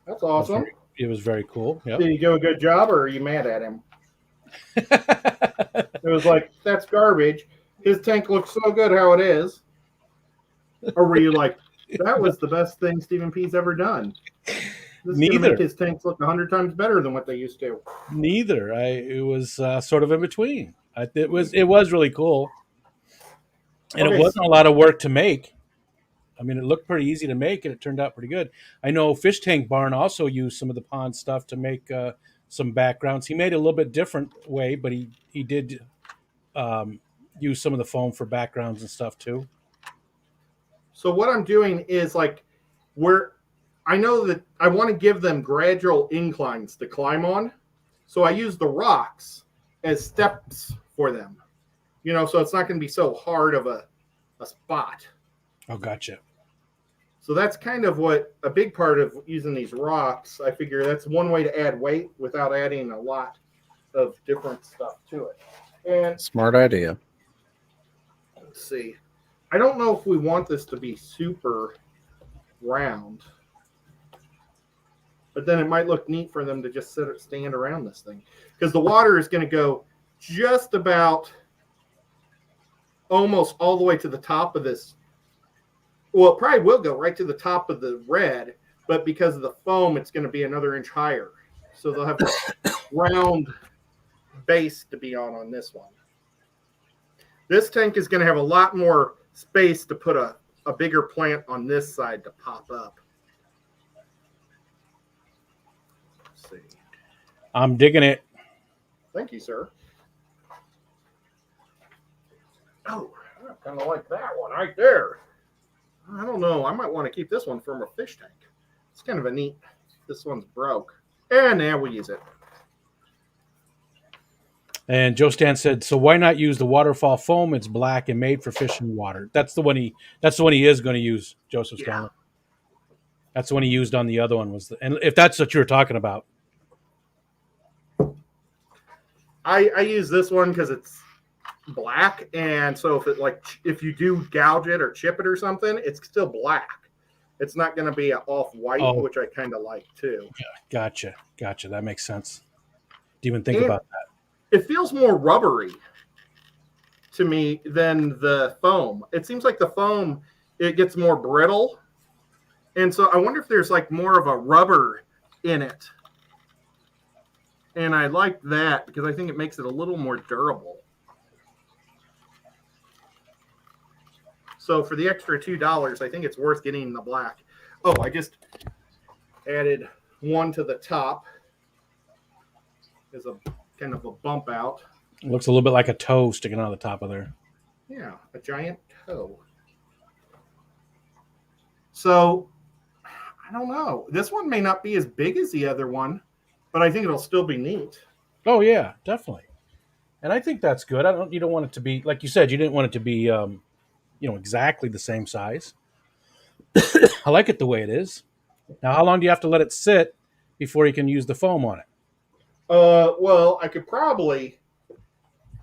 That's awesome. It was very cool. Yep. Did he do a good job, or are you mad at him? It was like, that's garbage. His tank looks so good how it is. Or were you like, that was the best thing Stephen P's ever done? This is going to Neither. make his tanks look 100 times better than what they used to. Neither. It was sort of in between. It was really cool, and Okay, it wasn't a lot of work to make. I mean, it looked pretty easy to make, and it turned out pretty good. I know Fish Tank Barn also used some of the pond stuff to make some backgrounds. He made it a little bit different way, but he did use some of the foam for backgrounds and stuff too. So what I'm doing is like where I know that I want to give them gradual inclines to climb on. So I use the rocks as steps for them. You know, so it's not going to be so hard of a spot. Oh, gotcha. So that's kind of what a big part of using these rocks. I figure that's one way to add weight without adding a lot of different stuff to it. And Smart idea. let's see. I don't know if we want this to be super round, but then it might look neat for them to just stand around this thing, because the water is going to go just about almost all the way to the top of this. Well, it probably will go right to the top of the red, but because of the foam, it's going to be another inch higher. So they'll have a round base to be on this one. This tank is going to have a lot more space to put a bigger plant on this side to pop up. Let's see. I'm digging it. Thank you, sir. Oh, I kind of like that one right there. I don't know. I might want to keep this one from a fish tank. It's kind of a neat. This one's broke. And now we use it. And Joe Stan said, "So why not use the waterfall foam? It's black and made for fish and water." That's the one he is going to use. Joseph's Yeah. That's the one he used on the other one. And if that's what you were talking about, I use this one because it's black, and so if you do gouge it or chip it or something, it's still black. It's not going to be off white, which I kind of like too. Gotcha. That makes sense. Didn't even think about that. It feels more rubbery to me than the foam. It seems like the foam, it gets more brittle. And so I wonder if there's like more of a rubber in it. And I like that because I think it makes it a little more durable. So for the extra $2, I think it's worth getting the black. Oh, I just added one to the top as a kind of a bump out. It looks a little bit like a toe sticking out of the top of there. Yeah, a giant toe. So I don't know. This one may not be as big as the other one, but I think it'll still be neat. Oh yeah, definitely. And I think that's good. You don't want it to be, like you said, you didn't want it to be exactly the same size. I like it the way it is. Now, how long do you have to let it sit before you can use the foam on it? Well, I could probably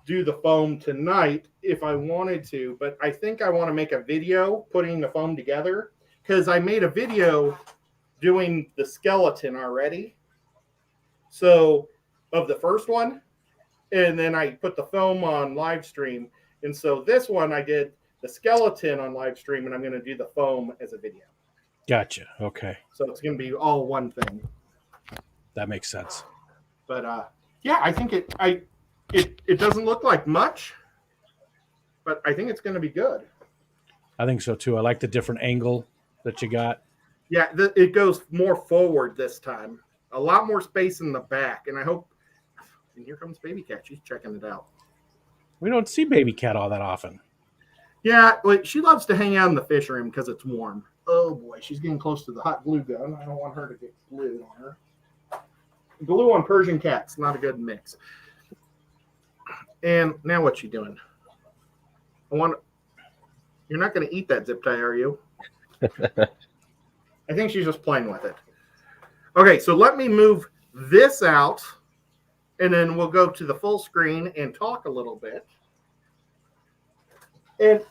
do the foam tonight if I wanted to, but I think I want to make a video putting the foam together, because I made a video doing the skeleton already. So of the first one, and then I put the foam on live stream. And so this one I did the skeleton on live stream, and I'm going to do the foam as a video. Gotcha. Okay. So it's going to be all one thing. That makes sense. But yeah, I think it doesn't look like much, but I think it's going to be good. I think so too. I like the different angle that you got. Yeah, it goes more forward this time. A lot more space in the back, and I hope. And here comes Baby Cat. She's checking it out. We don't see Baby Cat all that often. Yeah, like she loves to hang out in the fish room because it's warm. Oh boy, she's getting close to the hot glue gun. I don't want her to get glued on her. Glue on Persian cats, not a good mix. And now what's she doing? You're not going to eat that zip tie, are you? I think she's just playing with it. Okay, so let me move this out, and then we'll go to the full screen and talk a little bit. And,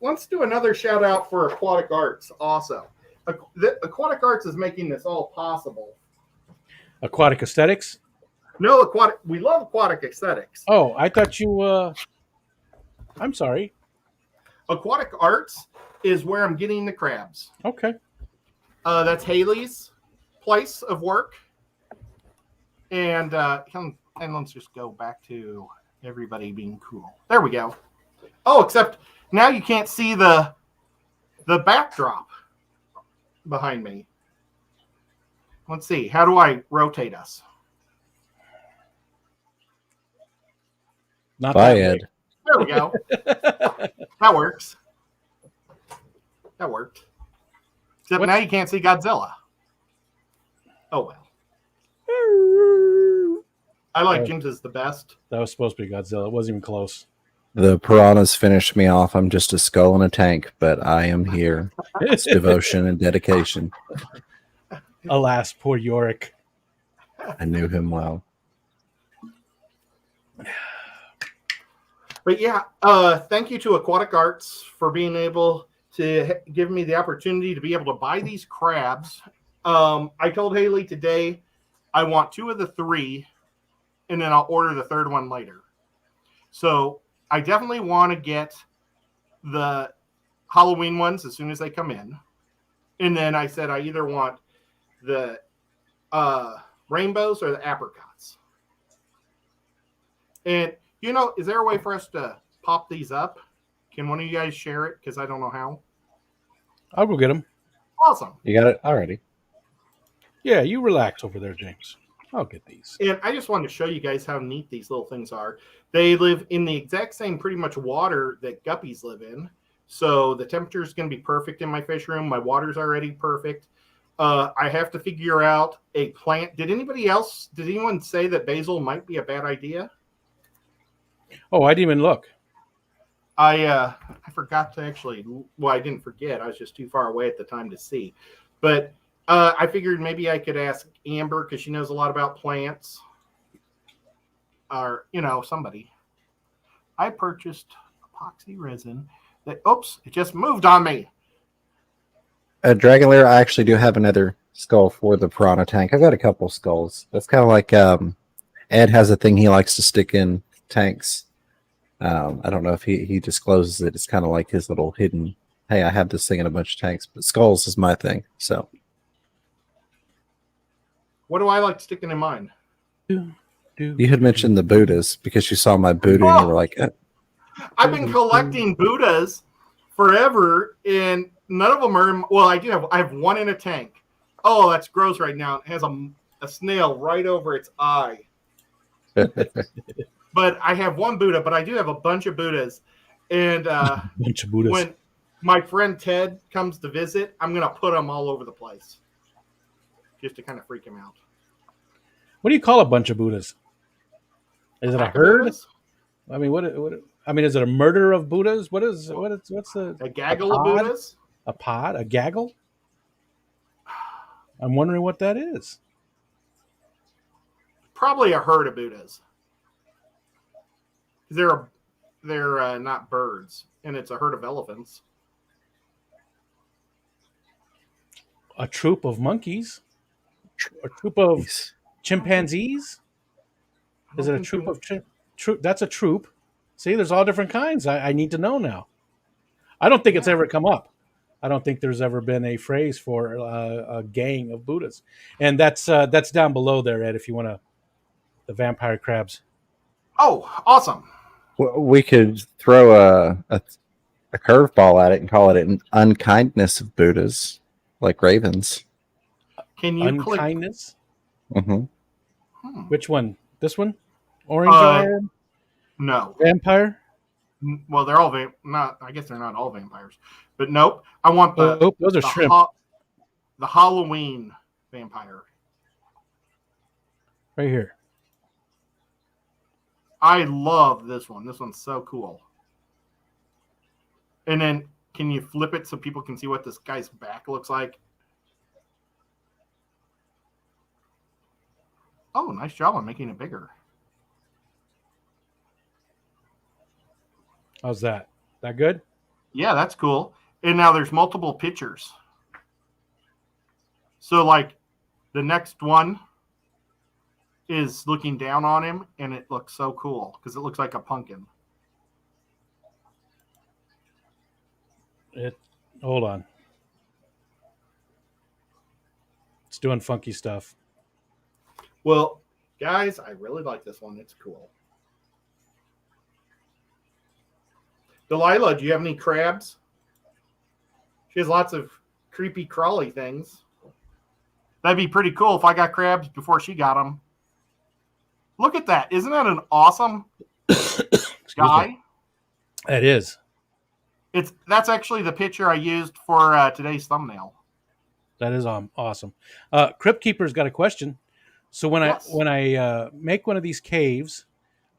let's do another shout out for Aquatic Arts also. Aquatic Arts is making this all possible. Aquatic Aesthetics? No, we love Aquatic Aesthetics. Oh, I thought you, I'm sorry. Aquatic Arts is where I'm getting the crabs. Okay. That's Haley's place of work. And let's just go back to everybody being cool. There we go. Oh, except now you can't see the the backdrop behind me. Let's see. How do I rotate us? Not Bye, that Ed. There we go. That works. That worked. Except now you can't see Godzilla. Oh, well. I like James's the best. That was supposed to be Godzilla. It wasn't even close. The piranhas finished me off. I'm just a skull in a tank, but I am here. It's devotion and dedication. Alas, poor Yorick. I knew him well. But yeah, thank you to Aquatic Arts for being able to give me the opportunity to be able to buy these crabs. I told Haley today I want 2 of the 3, and then I'll order the 3rd one later. So I definitely want to get the Halloween ones as soon as they come in. And then I said I either want the rainbows or the apricots. And, you know, is there a way for us to pop these up? Can one of you guys share it? Because I don't know how. I'll go get them. Awesome. You got it already. Yeah, you relax over there, James. I'll get these. And I just wanted to show you guys how neat these little things are. They live in the exact same pretty much water that guppies live in. So the temperature is going to be perfect in my fish room. My water's already perfect. I have to figure out a plant. Did anyone say that basil might be a bad idea? Oh, I didn't even look. I forgot to actually, well, I didn't forget. I was just too far away at the time to see. But I figured maybe I could ask Amber because she knows a lot about plants. Or, you know, somebody. I purchased epoxy resin that, oops, it just moved on me. Dragon Lair, I actually do have another skull for the piranha tank. I've got a couple skulls. That's kind of like Ed has a thing he likes to stick in tanks. I don't know if he discloses it. It's kind of like his little hidden, hey, I have this thing in a bunch of tanks, but skulls is my thing. So What do I like sticking in mine? you had mentioned the Buddhas because you saw my Buddha and you were like, I've been collecting Buddhas forever, and none of them are. Well, I have one in a tank. Oh, that's gross right now. It has a snail right over its eye. But I have one Buddha, but I do have a bunch of Buddhas. And Bunch of Buddhas. when my friend Ted comes to visit, I'm going to put them all over the place just to kind of freak him out. What do you call a bunch of Buddhas? Is it a herd? Buddhas? I mean, I mean, is it a murder of Buddhas? What's the A gaggle of Buddhas? A pod? A gaggle? I'm wondering what that is. Probably a herd of Buddhas. They're not birds, and it's a herd of elephants. A troop of monkeys? A troop of chimpanzees? Is it a troop of troop? That's a troop. See, there's all different kinds. I need to know now. I don't think it's ever come up. I don't think there's ever been a phrase for a gang of Buddhas, and that's down below there, Ed. If you want the vampire crabs. Oh, awesome! we could throw a curveball at it and call it an unkindness of Buddhas, like ravens. Can you Unkindness? Mm-hmm. Which one? This one? Orange eye? No. Vampire? Well, they're all not. I guess they're not all vampires, but nope. I want those are shrimp. The Halloween vampire. Right here. I love this one. This one's so cool. And then, can you flip it so people can see what this guy's back looks like? Oh, nice job on making it bigger. How's that? That good? Yeah, that's cool. And now there's multiple pictures. So, like, the next one is looking down on him, and it looks so cool because it looks like a pumpkin. Hold on. It's doing funky stuff. Well, guys, I really like this one. It's cool. Delilah, do you have any crabs? She has lots of creepy crawly things. That'd be pretty cool if I got crabs before she got them. Look at that. Isn't that an awesome guy? It is. That's actually the picture I used for today's thumbnail. That is awesome. Crypt Keeper's got a question. So when I make one of these caves,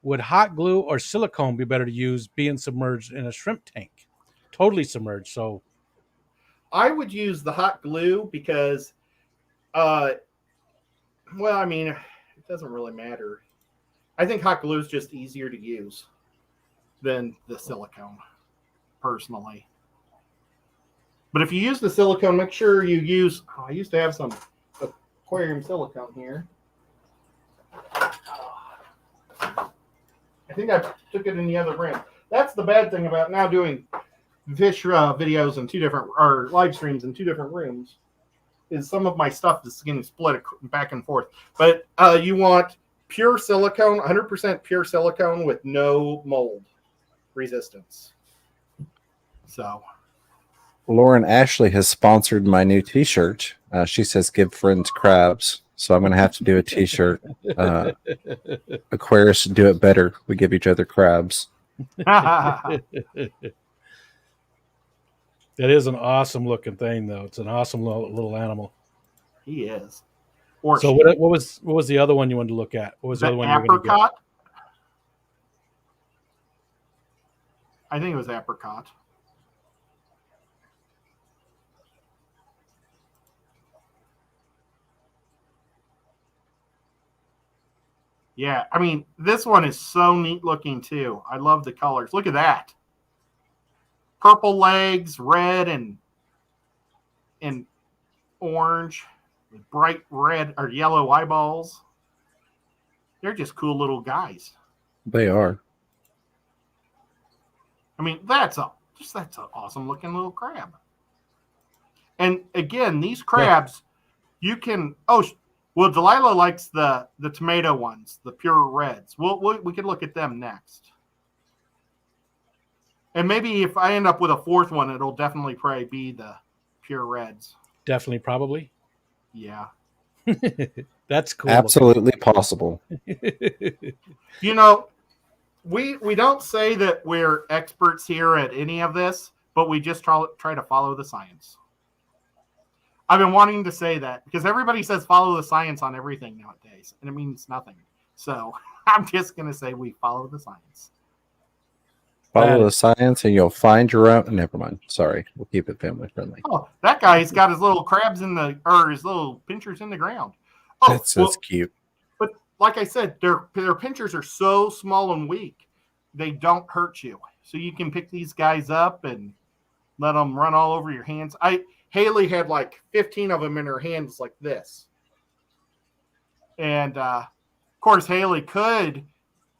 would hot glue or silicone be better to use being submerged in a shrimp tank? Totally submerged. So I would use the hot glue because, it doesn't really matter. I think hot glue is just easier to use than the silicone, personally. But if you use the silicone, make sure you use... I used to have some aquarium silicone here. I think I took it in the other room. That's the bad thing about now doing fish videos in or live streams in 2 different rooms, is some of my stuff is getting split back and forth. But you want pure silicone, 100% pure silicone with no mold resistance. So... Lauren Ashley has sponsored my new T-shirt. She says, "Give friends crabs." So I'm going to have to do a T-shirt. Aquarius, do it better. We give each other crabs. that is an awesome looking thing, though. It's an awesome little animal. He is. So what was the other one you wanted to look at? What was the other one you were going to get? I think it was apricot. Yeah, I mean, this one is so neat looking too. I love the colors. Look at that. Purple legs, red and orange with bright red or yellow eyeballs. They're just cool little guys. They are. I mean, that's an awesome looking little crab. And again, these crabs, you can well, Delilah likes the tomato ones, the pure reds. We could look at them next. And maybe if I end up with a 4th one, it'll definitely probably be the pure reds. Definitely, probably. Yeah. That's cool. Absolutely possible. You know, we don't say that we're experts here at any of this, but we just try to follow the science. I've been wanting to say that because everybody says follow the science on everything nowadays, and it means nothing. So I'm just going to say we follow the science. Follow the science and you'll find your own. Never mind. Sorry. We'll keep it family friendly. Oh, that guy's got his little crabs his little pinchers in the ground. Oh, that's cute. But like I said, their pinchers are so small and weak, they don't hurt you. So you can pick these guys up and let them run all over your hands. Haley had like 15 of them in her hands like this. And, of course, Haley could,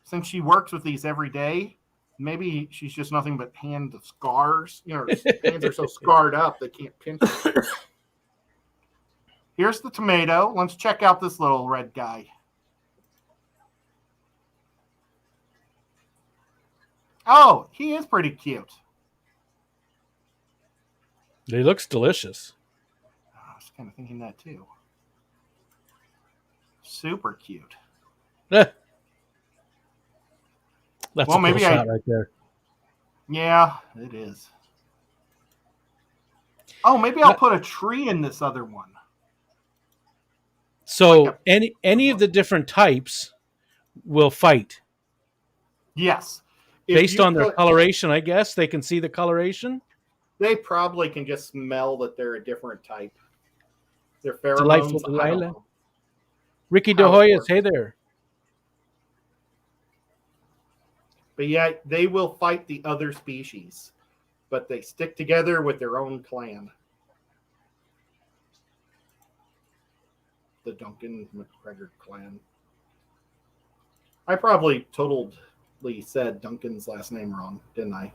since she works with these every day, maybe she's just nothing but hand scars. You know, her hands are so scarred up they can't pinch it. Here's the tomato. Let's check out this little red guy. Oh, he is pretty cute. He looks delicious. I was kind of thinking that too. Super cute. That's a cool shot right there. Yeah, it is. Oh, maybe I'll put a tree in this other one. So any of the different types will fight. Yes. Based on their coloration, I guess. They can see the coloration. They probably can just smell that they're a different type. They're pheromones. Delightful Delilah. Ricky De Hoyos, hey there. But yeah, they will fight the other species, but they stick together with their own clan. The Duncan McGregor clan. I probably totally said Duncan's last name wrong, didn't I?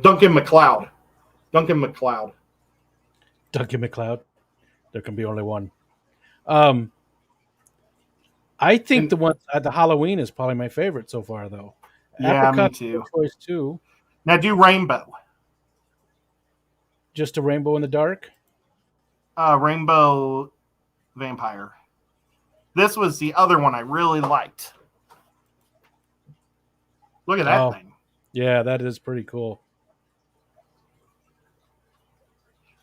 Duncan McLeod. Duncan McLeod. Duncan McLeod. There can be only one. I think the one at the Halloween is probably my favorite so far, though. Yeah, Apricot me too. Choice too. Now do rainbow. Just a rainbow in the dark? Rainbow vampire. This was the other one I really liked. Look at that thing. Yeah, that is pretty cool.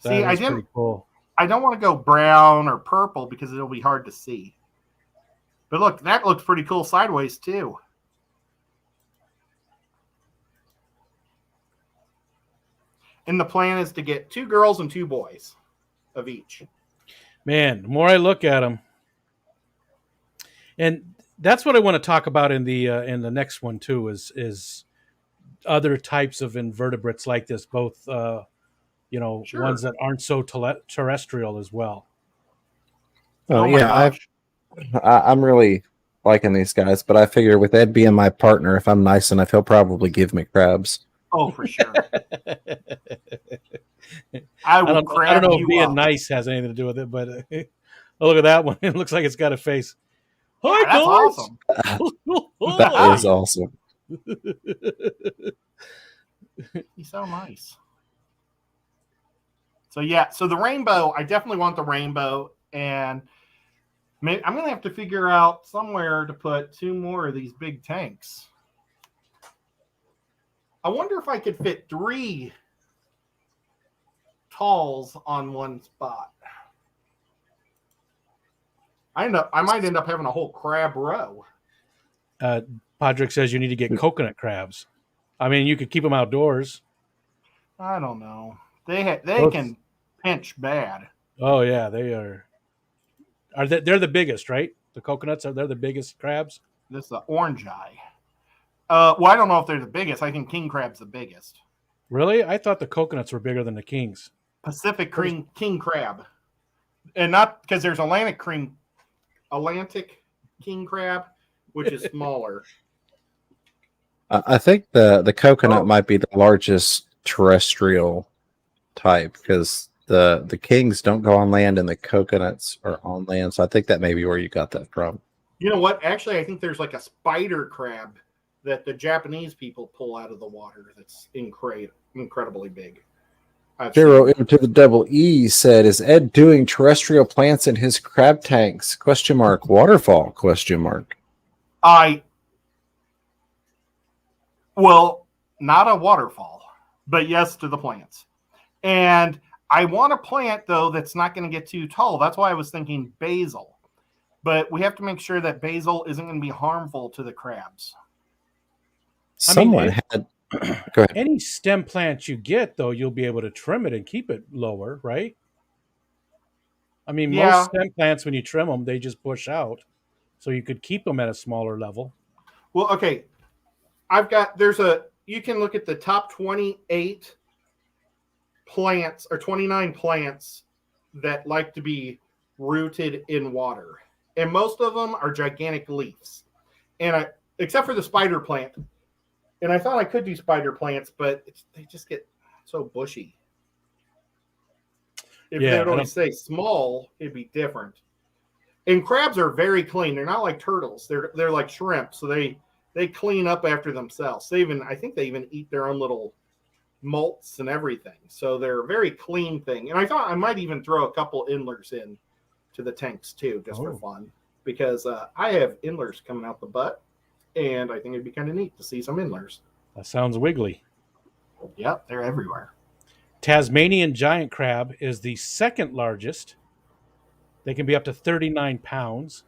See, That is pretty cool. I don't want to go brown or purple because it'll be hard to see. But look, that looks pretty cool sideways too. And the plan is to get 2 girls and 2 boys of each. Man, the more I look at them, and that's what I want to talk about in the next one too, is other types of invertebrates like this, both Sure. ones that aren't so terrestrial as well. Oh, my yeah, gosh. I'm really liking these guys, but I figure with Ed being my partner, if I'm nice enough, he'll probably give me crabs. Oh, for sure. I will don't crab know if you being up. nice has anything to do with it, but oh, look at that one. It looks like it's got a face. Yeah, Hi, that's guys. awesome. That is awesome. He's so nice. So yeah, so the rainbow, I definitely want the rainbow, and I'm going to have to figure out somewhere to put 2 more of these big tanks. I wonder if I could fit 3 talls on one spot. I might end up having a whole crab row. Podrick says you need to get coconut crabs. I mean, you could keep them outdoors. I don't know. They can pinch bad. Oh yeah, they are. They're the biggest, right? The coconuts they're the biggest crabs. This is the orange eye. Well, I don't know if they're the biggest. I think king crab's the biggest. Really? I thought the coconuts were bigger than the kings. Pacific king crab, and not because there's Atlantic king crab, which is smaller. I think the coconut might be the largest terrestrial type because the kings don't go on land and the coconuts are on land. So I think that may be where you got that from. You know what? Actually, I think there's like a spider crab that the Japanese people pull out of the water that's incredibly big. Zero into the double E said, "Is Ed doing terrestrial plants in his crab tanks? Question mark. Waterfall? Question mark. Well, not a waterfall, but yes to the plants. And I want a plant though that's not going to get too tall. That's why I was thinking basil. But we have to make sure that basil isn't going to be harmful to the crabs. Someone had. Go ahead. Any stem plant you get, though, you'll be able to trim it and keep it lower, right? I mean, most stem plants, when you trim them, they just push out. So you could keep them at a smaller level. Well, okay. You can look at the top 28 plants or 29 plants that like to be rooted in water. And most of them are gigantic leaves. And except for the spider plant. And I thought I could do spider plants, but they just get so bushy. If they would only say small, it'd be different. And crabs are very clean. They're not like turtles. They're like shrimp, so they clean up after themselves. I think they even eat their own little molts and everything. So they're a very clean thing. And I thought I might even throw a couple endlers in to the tanks too, just for fun, because I have endlers coming out the butt. And I think it'd be kind of neat to see some endlers. That sounds wiggly. Yep, they're everywhere. Tasmanian giant crab is the second largest. They can be up to 39 pounds.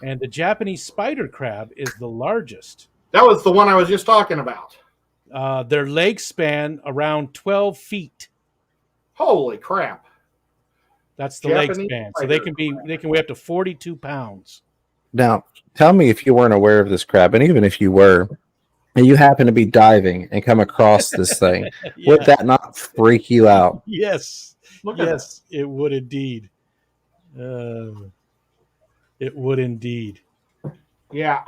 And the Japanese spider crab is the largest. That was the one I was just talking about. Their legs span around 12 feet. Holy crap. That's the leg span. So they can weigh up to 42 pounds. Now, tell me if you weren't aware of this crab, and even if you were, and you happen to be diving and come across this thing, would that not freak you out? Yes. Yes, it would indeed. It would indeed. Yeah,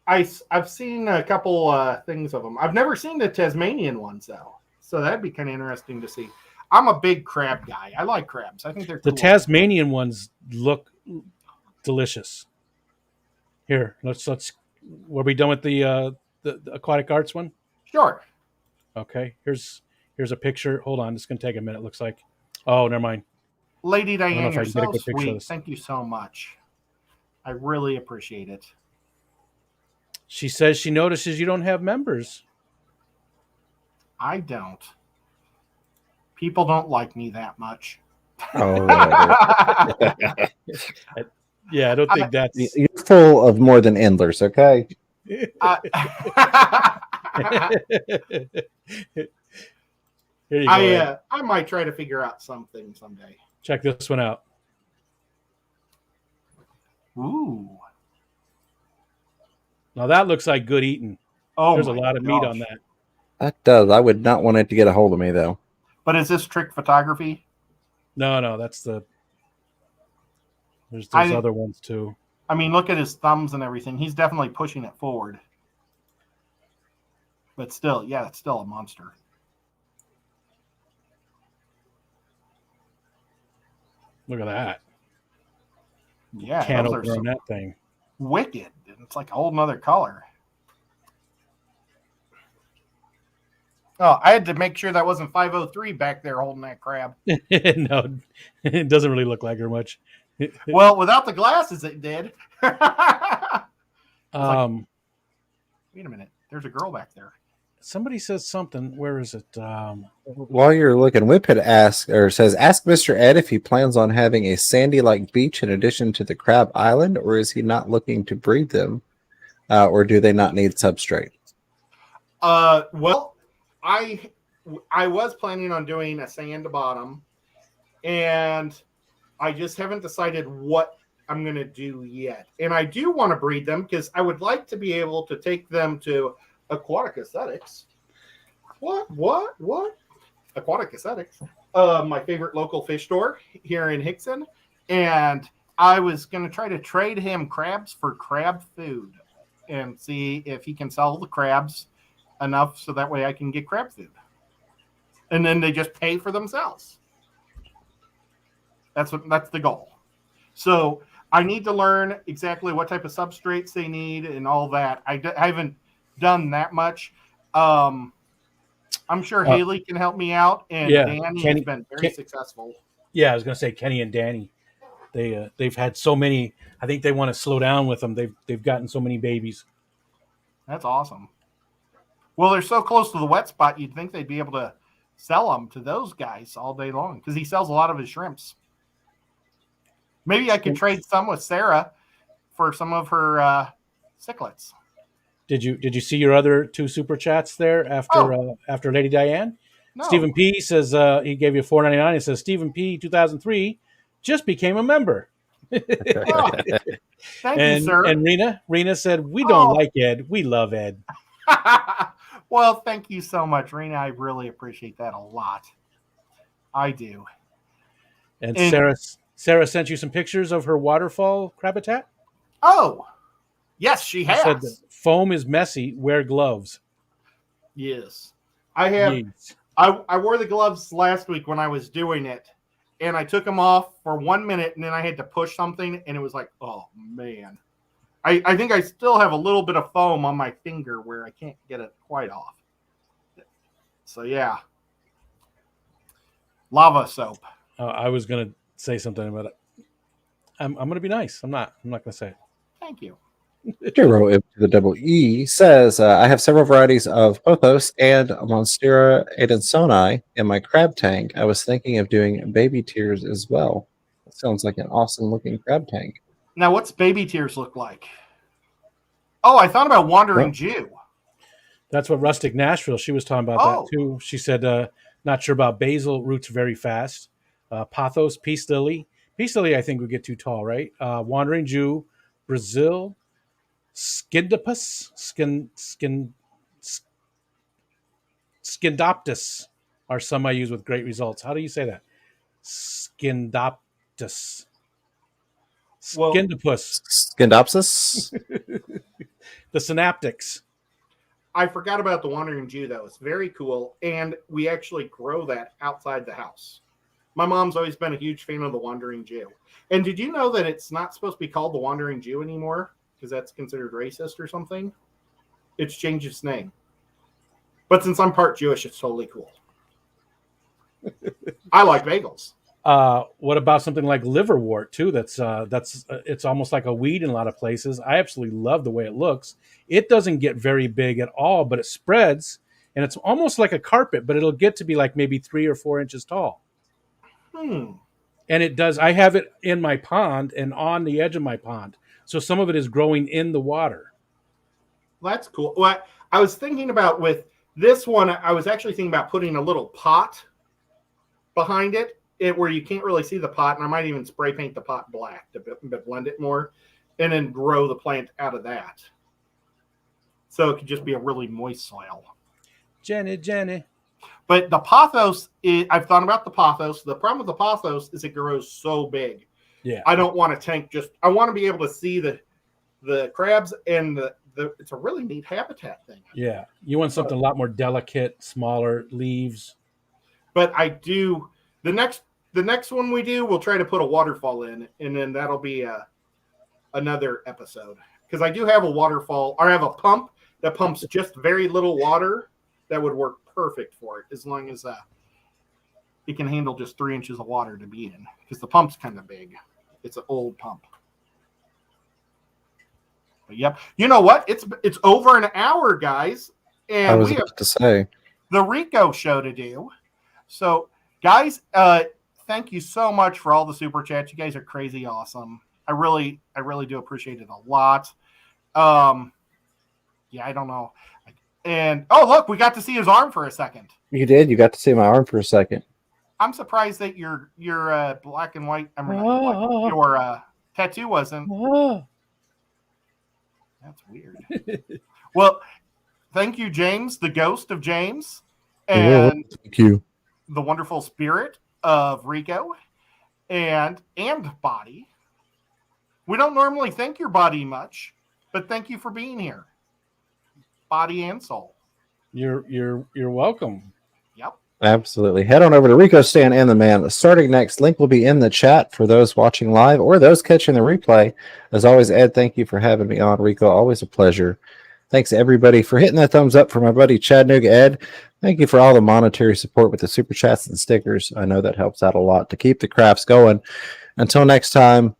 I've seen a couple things of them. I've never seen the Tasmanian ones though, so that'd be kind of interesting to see. I'm a big crab guy. I like crabs. I think they're cool. The Tasmanian ones look delicious. Here, let's. Were we done with the aquatic arts one? Sure. Okay. Here's Here's a picture. Hold on, it's gonna take a minute. Looks like. Oh, never mind. Lady I don't know Diane, if I you're can get a so good picture of sweet. this. Thank you so much. I really appreciate it. She says she notices you don't have members. I don't. People don't like me that much. Oh, whatever. Yeah, I don't think that's. You're full of more than endlers, okay? Here you go. Ed. I might try to figure out something someday. Check this one out. Ooh. Now that looks like good eating. Oh, There's a my lot of meat gosh. on that. That does. I would not want it to get a hold of me, though. But is this trick photography? No, that's the. There's I- other ones too. I mean, look at his thumbs and everything. He's definitely pushing it forward. But still, yeah, it's still a monster. Look at that. Yeah, Can those are opener on so that thing. wicked. It's like a whole nother color. Oh, I had to make sure that wasn't 503 back there holding that crab. No, it doesn't really look like her much. Well, without the glasses, it did. Wait a minute. There's a girl back there. Somebody says something. Where is it? While you're looking, Whip had asked, or says, ask Mr. Ed if he plans on having a sandy-like beach in addition to the Crab Island, or is he not looking to breed them, or do they not need substrate? Well, I was planning on doing a sand bottom, and I just haven't decided what I'm going to do yet. And I do want to breed them because I would like to be able to take them to Aquatic Aesthetics. What? Aquatic Aesthetics. My favorite local fish store here in Hickson. And I was going to try to trade him crabs for crab food and see if he can sell the crabs enough so that way I can get crab food. And then they just pay for themselves. That's the goal. So I need to learn exactly what type of substrates they need and all that. I haven't done that much. I'm sure Haley can help me out, and Danny has been very successful. Yeah, I was going to say Kenny and Danny. They've had so many. I think they want to slow down with them. They've gotten so many babies. That's awesome. Well, they're so close to the wet spot, you'd think they'd be able to sell them to those guys all day long because he sells a lot of his shrimps. Maybe I could trade some with Sarah for some of her cichlids. Did you see your other two super chats there after Lady Diane? No. Stephen P says he gave you $4.99. It says Stephen P 2003 just became a member. Oh, thank you, sir. And Rena said we don't like Ed, we love Ed. Well, thank you so much, Rena. I really appreciate that a lot. I do. And Sarah sent you some pictures of her waterfall crabbitat. Oh, yes, she has. She said the foam is messy. Wear gloves. Yes, I have. Yes. I wore the gloves last week when I was doing it, and I took them off for 1 minute, and then I had to push something, and it was like, oh man. I think I still have a little bit of foam on my finger where I can't get it quite off. So yeah, lava soap. I was gonna say something about it. I'm gonna be nice. I'm not gonna say it. Thank you. Jiro to the double E says, I have several varieties of Pothos and Monstera adansoni in my crab tank. I was thinking of doing baby tears as well. That sounds like an awesome looking crab tank. Now, what's baby tears look like? Oh, I thought about Wandering Jew. That's what Rustic Nashville, she was talking about that too. She said, not sure about basil, roots very fast. Pothos, Peace Lily. Peace Lily, I think, would get too tall, right? Wandering Jew, Brazil, Skindopus, Skindoptus are some I use with great results. How do you say that? Skindoptus. Skindopus. Skindopsis? The synaptics. I forgot about the Wandering Jew, though. It's very cool, and we actually grow that outside the house. My mom's always been a huge fan of the Wandering Jew. And did you know that it's not supposed to be called the Wandering Jew anymore? Because that's considered racist or something. It's changed its name. But since I'm part Jewish, it's totally cool. I like bagels. What about something like liverwort too? That's it's almost like a weed in a lot of places. I absolutely love the way it looks. It doesn't get very big at all, but it spreads, and it's almost like a carpet. But it'll get to be like maybe 3 or 4 inches tall. Hmm. And it does. I have it in my pond and on the edge of my pond, so some of it is growing in the water. That's cool. Well, I was thinking about with this one, I was actually thinking about putting a little pot behind it, where you can't really see the pot, and I might even spray paint the pot black to blend it more, and then grow the plant out of that. So it could just be a really moist soil. Jenny. But the pothos, I've thought about the pothos. The problem with the pothos is it grows so big. Yeah. I don't want to tank I want to be able to see the crabs, and it's a really neat habitat thing. Yeah. You want something a lot more delicate, smaller leaves. But I do the next one we do, we'll try to put a waterfall in, and then that'll be another episode. Because I do have a waterfall, or I have a pump that pumps just very little water that would work perfect for it, as long as it can handle just 3 inches of water to be in. Because the pump's kind of big. It's an old pump. But yep. You know what? It's over an hour, guys. And I was about to say the Rico show to do. So, guys, thank you so much for all the super chats. You guys are crazy awesome. I really do appreciate it a lot. Yeah, I don't know. And look, we got to see his arm for a second. you did. You got to see my arm for a second. I'm surprised that your black and white. Your tattoo wasn't. That's weird. Well, thank you, James, the ghost of James, and Thank you. the wonderful spirit of Rico, and Body. We don't normally thank your body much, but thank you for being here, body and soul. You're welcome. Yep. Absolutely. Head on over to Rico Stan and the Man. Starting next, link will be in the chat for those watching live or those catching the replay. As always, Ed, thank you for having me on. Rico, always a pleasure. Thanks everybody for hitting that thumbs up for my buddy Chattanooga Ed. Thank you for all the monetary support with the super chats and stickers. I know that helps out a lot to keep the crafts going. Until next time,